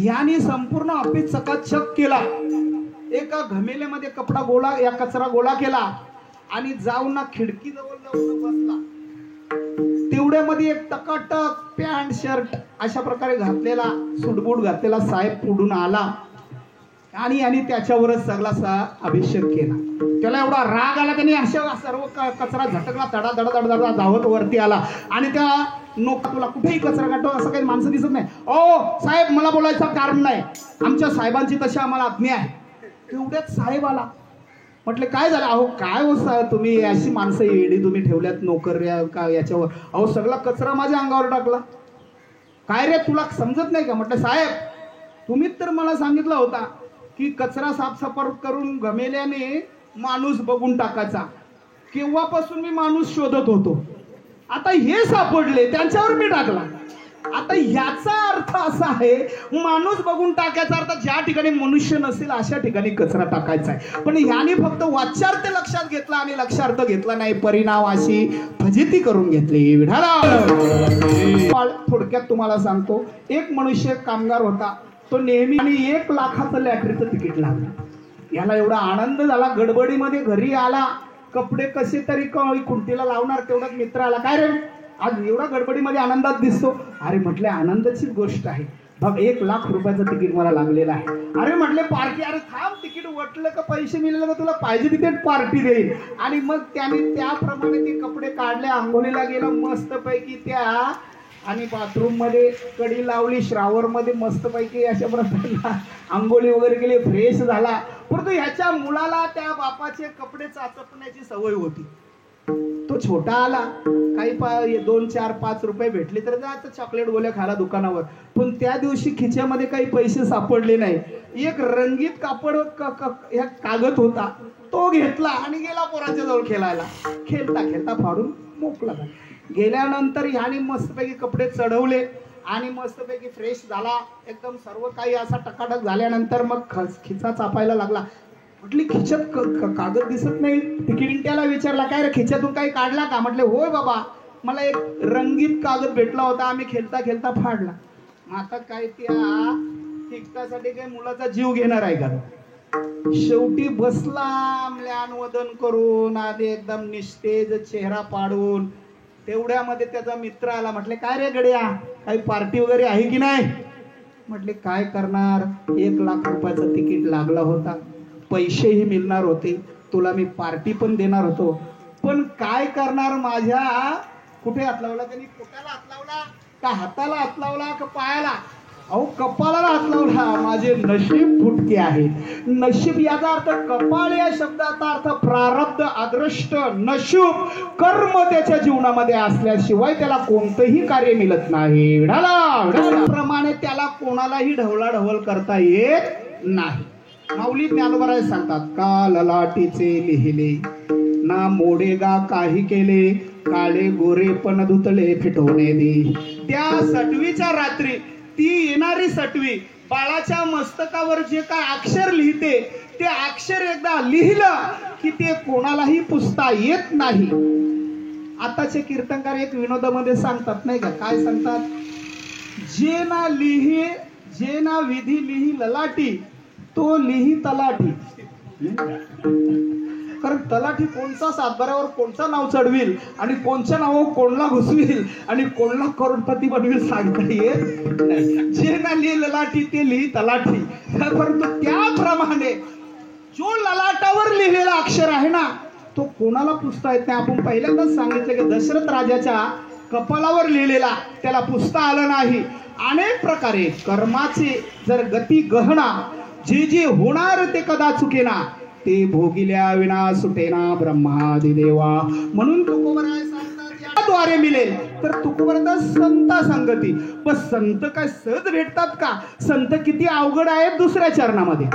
याने संपूर्ण ऑफिस चकाचक केला. एका घमेल्यामध्ये कपडा गोळा या कचरा गोळा केला आणि जाऊन ना खिडकी जवळ जाऊन बसला. तेवढ्यामध्ये एक टकाटक पॅन्ट शर्ट अशा प्रकारे घातलेला सूटबूट घातलेला साहेब पुढून आला आणि त्याच्यावरच सगळा अभिषेक केला. त्याला एवढा राग आला त्यांनी अशा सर्व कचरा झटकला तडा धडा धडा धावत वरती आला आणि त्या नोका तुला कुठेही कचरा काढतो असं काही माणसं दिसत नाही. ओ साहेब मला बोलायचं कारण नाही आमच्या साहेबांची तशी आम्हाला आज्ञा आहे. तेवढ्यात साहेब आला. म्हटले काय झालं. अहो काय हो तुम्ही अशी माणसं येडी तुम्ही ठेवल्यात नोकऱ्या का याच्यावर. अहो सगळा कचरा माझ्या अंगावर टाकला. काय रे तुला समजत नाही का. म्हटलं साहेब तुम्हीच तर मला सांगितलं होता की कचरा साफसफाई करून घमेल्याने माणूस बघून टाकायचा. केव्हापासून मी माणूस शोधत होतो. आता हे सापडले त्यांच्यावर मी टाकला. आता याचा अर्थ असा आहे माणूस बघून टाकायचा अर्थ ज्या ठिकाणी मनुष्य नसेल अशा ठिकाणी कचरा टाकायचा आहे. पण याने फक्त वाच्यार्थ लक्षात घेतला आणि लक्षार्थ घेतला नाही. परिणाम अशी फजिती करून घेतली. विठाला थोडक्यात तुम्हाला सांगतो. एक मनुष्य कामगार होता. तो नेहमी आणि 1 लाखाचं लॅटरीचं तिकीट लागलं. याला एवढा आनंद झाला. गडबडीमध्ये घरी आला. कपडे कसे तरी खुंटीला लावणार तेवढाच मित्र आला. काय रे आज एवढा गडबडीमध्ये आनंदात दिसतो. अरे म्हटले आनंदाचीच गोष्ट आहे बघ 1 लाख रुपयाचं तिकीट मला लागलेलं आहे. अरे म्हटले पार्टी. अरे थांब तिकीट वटलं का पैसे मिळाले का तुला पाहिजे तिथे पार्टी देईल. आणि मग त्याने त्याप्रमाणे ते कपडे काढले. आंघोळीला गेला मस्त पैकी त्या आणि बाथरूम मध्ये कडी लावली. श्रावर मध्ये मस्त पैकी अशा प्रकारे आंघोळी वगैरे केली. फ्रेश झाला. परंतु ह्याच्या मुलाला त्या बापाचे कपडे चाचपण्याची सवय होती. तो छोटा आला काही 2, 4, 5 रुपये भेटले तर जायचं चॉकलेट गोळ्या खायला दुकानावर. पण त्या दिवशी खिच्यामध्ये काही पैसे सापडले नाही. एक रंगीत कापड कागद होता तो घेतला आणि गेला पोराच्या जवळ खेळायला. खेळता खेळता फाडून मोकळा झाला. गेल्यानंतर ह्याने मस्तपैकी कपडे चढवले आणि मस्तपैकी फ्रेश झाला. एकदम सर्व काही असा टकाटक झाल्यानंतर मग खिचा चापायला लागला. म्हटली खिच्यात कागद दिसत नाही. तिकीट त्याला विचारला काय रे खिच्यातून काही काढला का. म्हटले होय बाबा मला एक रंगीत कागद भेटला होता आम्ही खेळता खेळता फाडला. आता काय त्या तिकटासाठी काही मुलाचा जीव घेणार आहे का. शेवटी बसला म्लान वदन करून आधी एकदम निस्तेज चेहरा पाडून. तेवढ्यामध्ये त्याचा मित्र आला. म्हटले काय रे गड्या काही पार्टी वगैरे आहे की नाही. म्हटले काय करणार, 1,00,000 रुपयाचं तिकीट लागला होता, पैसेही मिळणार होते, तुला मी पार्टी पण देणार होतो, पण काय करणार, माझ्या कुठे हात लावला त्यांनी, पोटाला हात लावला का हाताला हात लावला का पायाला, अहो कपाळाला हात लावला, माझे नशीब फुटके आहेत. नशीब याचा अर्थ, कपाळ या शब्दाचा अर्थ प्रारब्ध, अदृष्ट, नशीब, कर्म त्याच्या जीवनामध्ये असल्याशिवाय त्याला कोणतंही कार्य मिळत नाही. प्रमाणे त्याला कोणालाही ढवळाढवळ करता येत नाही. माऊली ज्ञानोबराय सांगतात, का ललाटीचे लिहिले ना मोडेगा काही केले, काळे गोरे पण धुतले फिटवणे दे. त्या सटवीच्या रात्री ती येणारी सटवी बाळाच्या मस्तकावर जे काय अक्षर लिहिते, ते अक्षर एकदा लिहिलं की ते कोणालाही पुसता येत नाही. आताचे कीर्तनकार एक विनोदामध्ये सांगतात नाही का, काय सांगतात, जे ना लिही, जे ना विधी लिही ललाटी, तो लिही तलाठी. कारण तलाठी कोणचा सातबाऱ्यावर कोणचं नाव चढविल आणि कोणच्या नावावर कोणला घुसविल आणि कोणला करोडपती बनविल सांगता येत नाही. जे ना लिही ललाटी ते लिही तलाठी. परंतु त्याप्रमाणे जो ललाटावर लिहिलेला अक्षर आहे ना, तो कोणाला पुसता येत नाही. आपण पहिल्यांदाच सांगितलं की दशरथ राजाच्या कपाळावर लिहिलेला त्याला पुसता आलं नाही. अनेक प्रकारे कर्माचे जर गती गहना, जे जे होणार ते कदा चुकेना, ते भोगिल्या विना सुटेना ब्रह्मादि देवा. म्हणून तुकोबराय सांगतात, याद्वारे मिळेल तर तुकोबराय संत संगती. पण संत काय सहज भेटतात का? संत किती अवघड आहेत दुसऱ्या चरणामध्ये.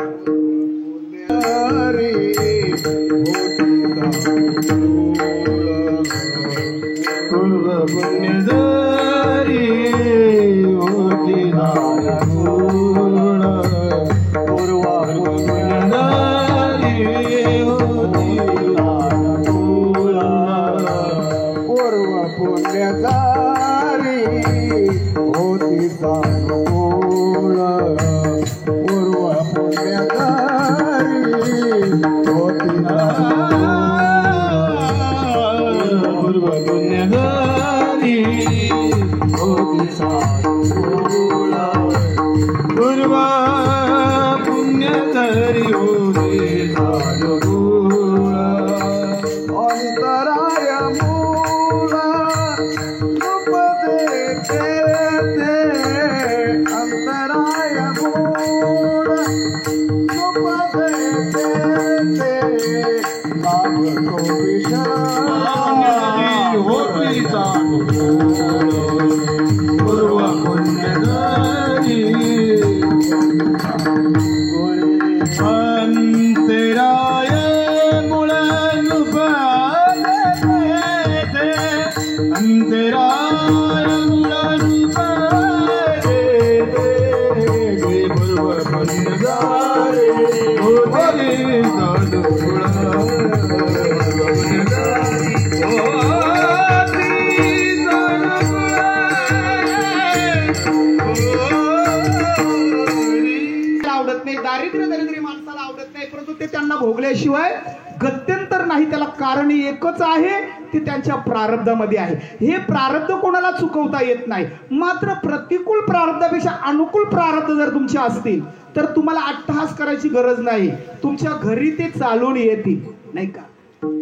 भोगल्याशिवाय गत्यंतर नाही. त्याला कारण एकच आहे, ते त्यांच्या प्रारब्धामध्ये आहे. हे प्रारब्ध कोणाला चुकवता येत नाही. मात्र प्रतिकूल प्रारब्धापेक्षा अनुकूल प्रारब्ध जर तुमचे असतील तर तुम्हाला अट्टहास करायची गरज नाही. तुमच्या घरी ते चालून येतील नाही का.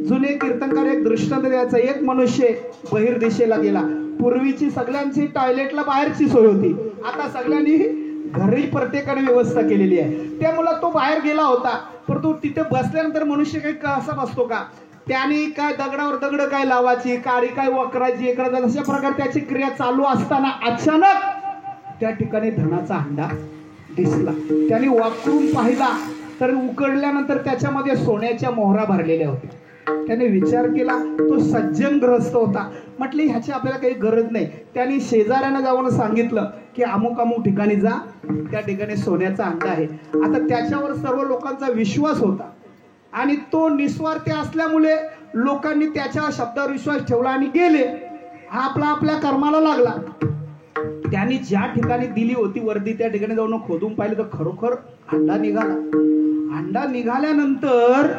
जुने कीर्तनकार एक दृष्टांत द्यायचा. एक मनुष्य बहिर्दिशेला गेला. पूर्वीची सगळ्यांची टॉयलेटला बाहेरची सोय होती, आता सगळ्यांनी घरी प्रत्येकाने व्यवस्था केलेली आहे. त्यामुळे तो बाहेर गेला होता, परंतु तिथे बसल्यानंतर मनुष्य काही असा बसतो का, त्याने काय दगडावर दगड काय लावायची, काडी काय वकरायची, इकडे अशा प्रकारे त्याची क्रिया चालू असताना अचानक त्या ठिकाणी धनाचा हंडा दिसला. त्याने वाकरून पाहिला तर उकडल्यानंतर त्याच्यामध्ये सोन्याच्या मोहरा भरलेल्या होत्या. त्याने विचार केला, तो सज्जन ग्रस्त होता. म्हटले ह्याची आपल्याला काही गरज नाही. त्याने शेजाऱ्यानं जाऊन सांगितलं की अमुक अमुक ठिकाणी जा, त्या ठिकाणी सोन्याचा हंडा आहे. आता त्याच्यावर सर्व लोकांचा विश्वास होता आणि तो निस्वार्थी असल्यामुळे लोकांनी त्याच्या शब्दावर विश्वास ठेवला आणि गेले. हा आपला आपल्या कर्माला लागला. त्यांनी ज्या ठिकाणी दिली होती वर्दी त्या ठिकाणी जाऊन खोदून पाहिलं तर खरोखर हंडा निघाला. हंडा निघाल्यानंतर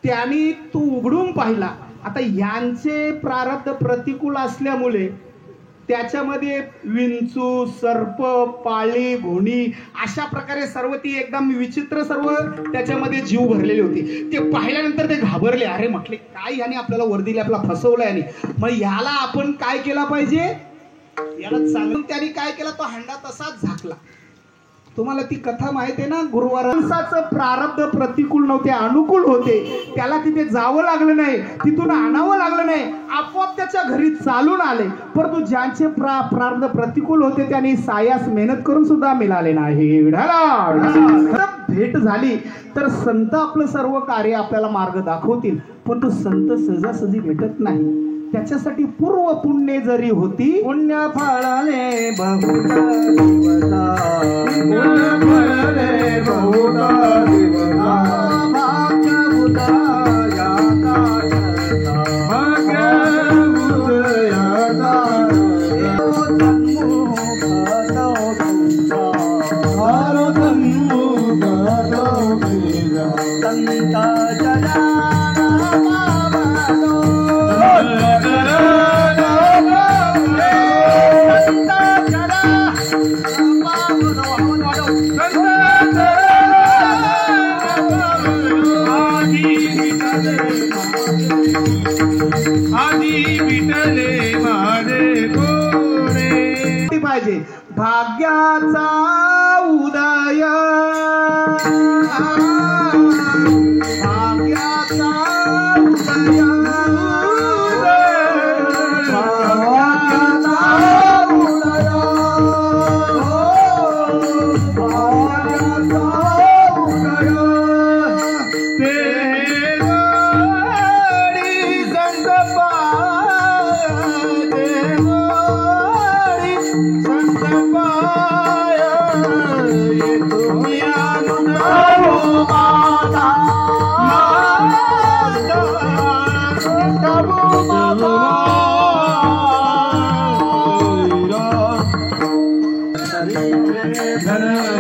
त्यांनी तो उघडून पाहिला. आता यांचे प्रारब्ध प्रतिकूल असल्यामुळे त्याच्यामध्ये विंचू, सर्प, पाळी, घोणी अशा प्रकारे सर्व ती एकदम विचित्र सर्व त्याच्यामध्ये जीव भरलेले होते. ते पाहिल्यानंतर ते घाबरले. अरे म्हटले काय याने आपल्याला वर्दीला आपला फसवलं याने, मग ह्याला आपण काय केला पाहिजे याला सांगून त्यांनी काय केला, तो हंडा तसाच झाकला. तुम्हाला ती कथा माहिती आहे ना, गुरुवारांचं प्रारब्ध प्रतिकूल नव्हते, अनुकूल होते. त्याला तिथे जावं लागलं नाही, तिथून आणावं लागलं नाही, आपोआप त्याच्या घरी चालून आले. परंतु ज्यांचे प्रारब्ध प्रतिकूल होते त्यांनी सायास मेहनत करून सुद्धा मिळाले नाही. भेट झाली तर संत आपलं सर्व कार्य आपल्याला मार्ग दाखवतील, पण तो संत सहजासहजी भेटत नाही. त्याच्यासाठी पूर्व पुण्य जरी होती, पुण्य फळाले बहुता दिवसा, पुण्य फळाले बहुता दिवसा, भाग्य उदयाचा भाग्य उदयाचा पाहिजे भाग्याचा उदय, भाग्याचा उदय, भाग्याचा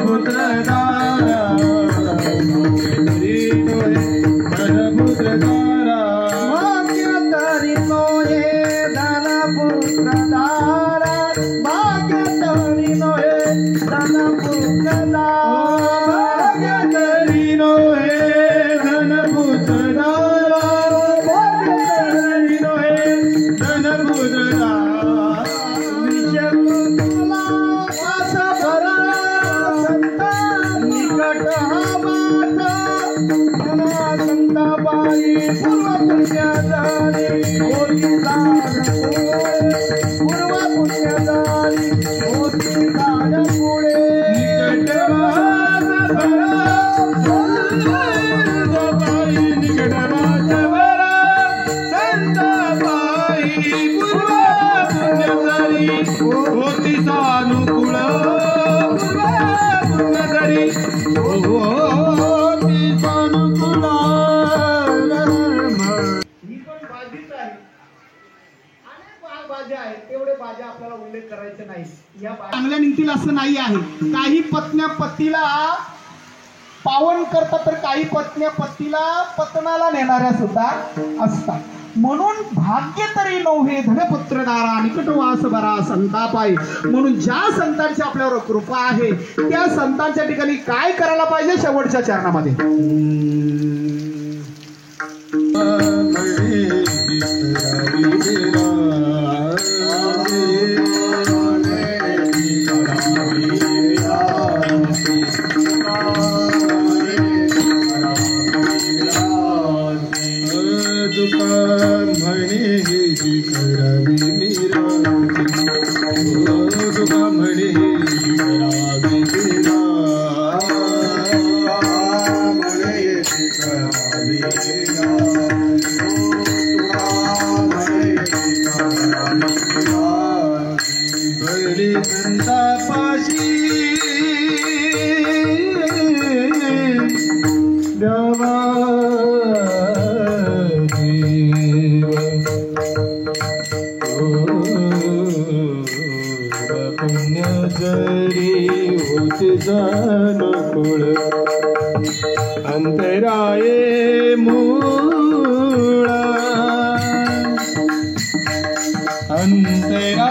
उदय, भाग्याचा उदय. चांगल्या निघतील असं नाही आहे. काही पत्न्या पतीला पावन करतात तर काही पत्न्या पतीला पतनाला नेणाऱ्या सुद्धा असतात. म्हणून भाग्य तरी नव्हे धनपुत्रदारा निकटवास बरा संतापाई. म्हणून ज्या संतांची आपल्यावर कृपा आहे त्या संतांच्या ठिकाणी काय करायला पाहिजे, शेवटच्या चरणामध्ये अंतराये मूळ अंतरा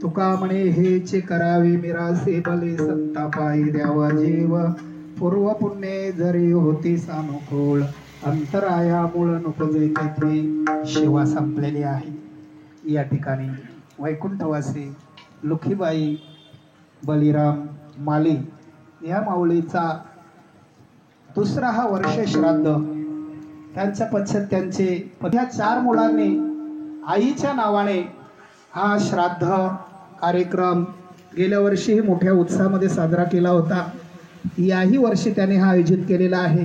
तुका म्हणे हेचे करावे मिरासे भले संतापाई द्यावा जीव पूर्व पुण्ये जरी होती सानुकूळ अंतराया मूळ नुकजे तेथे शिवा संपलेली आहे। या ठिकाणी वैकुंठवासी लुखीबाई बलिराम माली या माऊलीचा दुसरा हा वर्ष श्राद्ध त्यांच्या पश्चात त्यांचे ह्या 4 मुलांनी आईच्या नावाने हा श्राद्ध कार्यक्रम गेल्या वर्षी मोठ्या उत्साहामध्ये साजरा केला होता। याही वर्षी त्याने हा आयोजित केलेला आहे।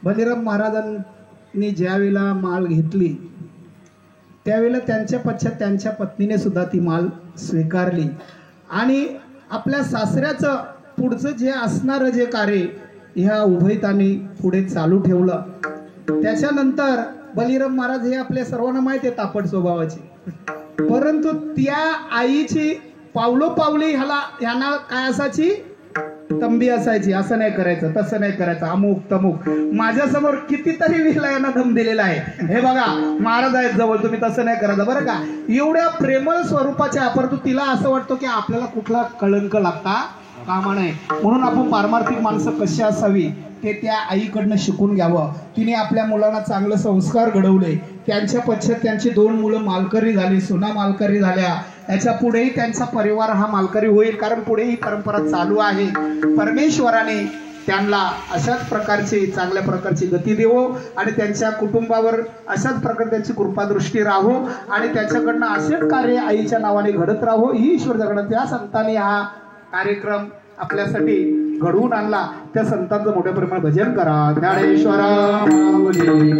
बलिराम महाराजांनी ज्यावेळेला माळ घेतली त्यावेळेला त्यांच्या पश्चात त्यांच्या पत्नीने सुद्धा ती माळ स्वीकारली आणि आपल्या सासऱ्याचं पुढचं जे असणारं जे कार्य ह्या उभयतांनी पुढे चालू ठेवलं। त्याच्यानंतर बलिराम महाराज हे आपल्या सर्वांना माहिती आहे तापट स्वभावाचे, परंतु त्या आईची पावलोपावली ह्यांना काय असायची तंबी असायची, असं नाही करायचं तसं नाही करायचं अमुक तमुक। माझ्यासमोर कितीतरी विला यांना दम दिलेला आहे, हे बघा महाराज आहेत जवळ तुम्ही तसं नाही करायचं बरं का। एवढ्या प्रेमळ स्वरूपाच्या परंतु तिला असं वाटतं की आपल्याला कुठला कळंक लागता कामा नये, म्हणून आपण पारमार्थिक माणसं कशी असावी ते त्या आईकडनं शिकून घ्यावं। तिने आपल्या मुलांना चांगले संस्कार घडवले, त्यांच्या पश्चात त्यांची 2 मुलं मालकरी झाली, सुना मालकरी झाल्या, याच्या पुढेही त्यांचा परिवार हा मालकरी होईल, कारण पुढे ही परंपरा चालू आहे. परमेश्वराने त्यांना अशाच प्रकारची चांगल्या प्रकारची गती देवो आणि त्यांच्या कुटुंबावर अशाच प्रकारे त्यांची कृपादृष्टी राहो आणि त्याच्याकडनं असेच कार्य आईच्या नावाने घडत राहो ही ईश्वर जगणं. त्या संतांनी हा कार्यक्रम आपल्यासाठी घडवून आणला. त्या संतांचं मोठ्या प्रमाणात भजन करा. ज्ञानेश्वर माऊली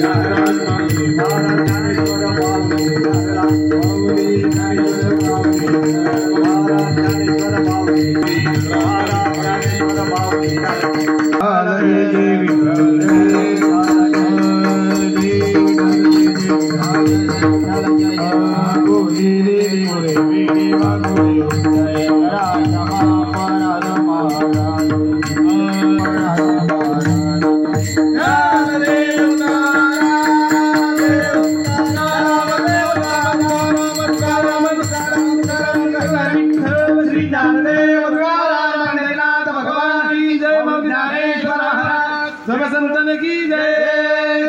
सर्व संतान की जय.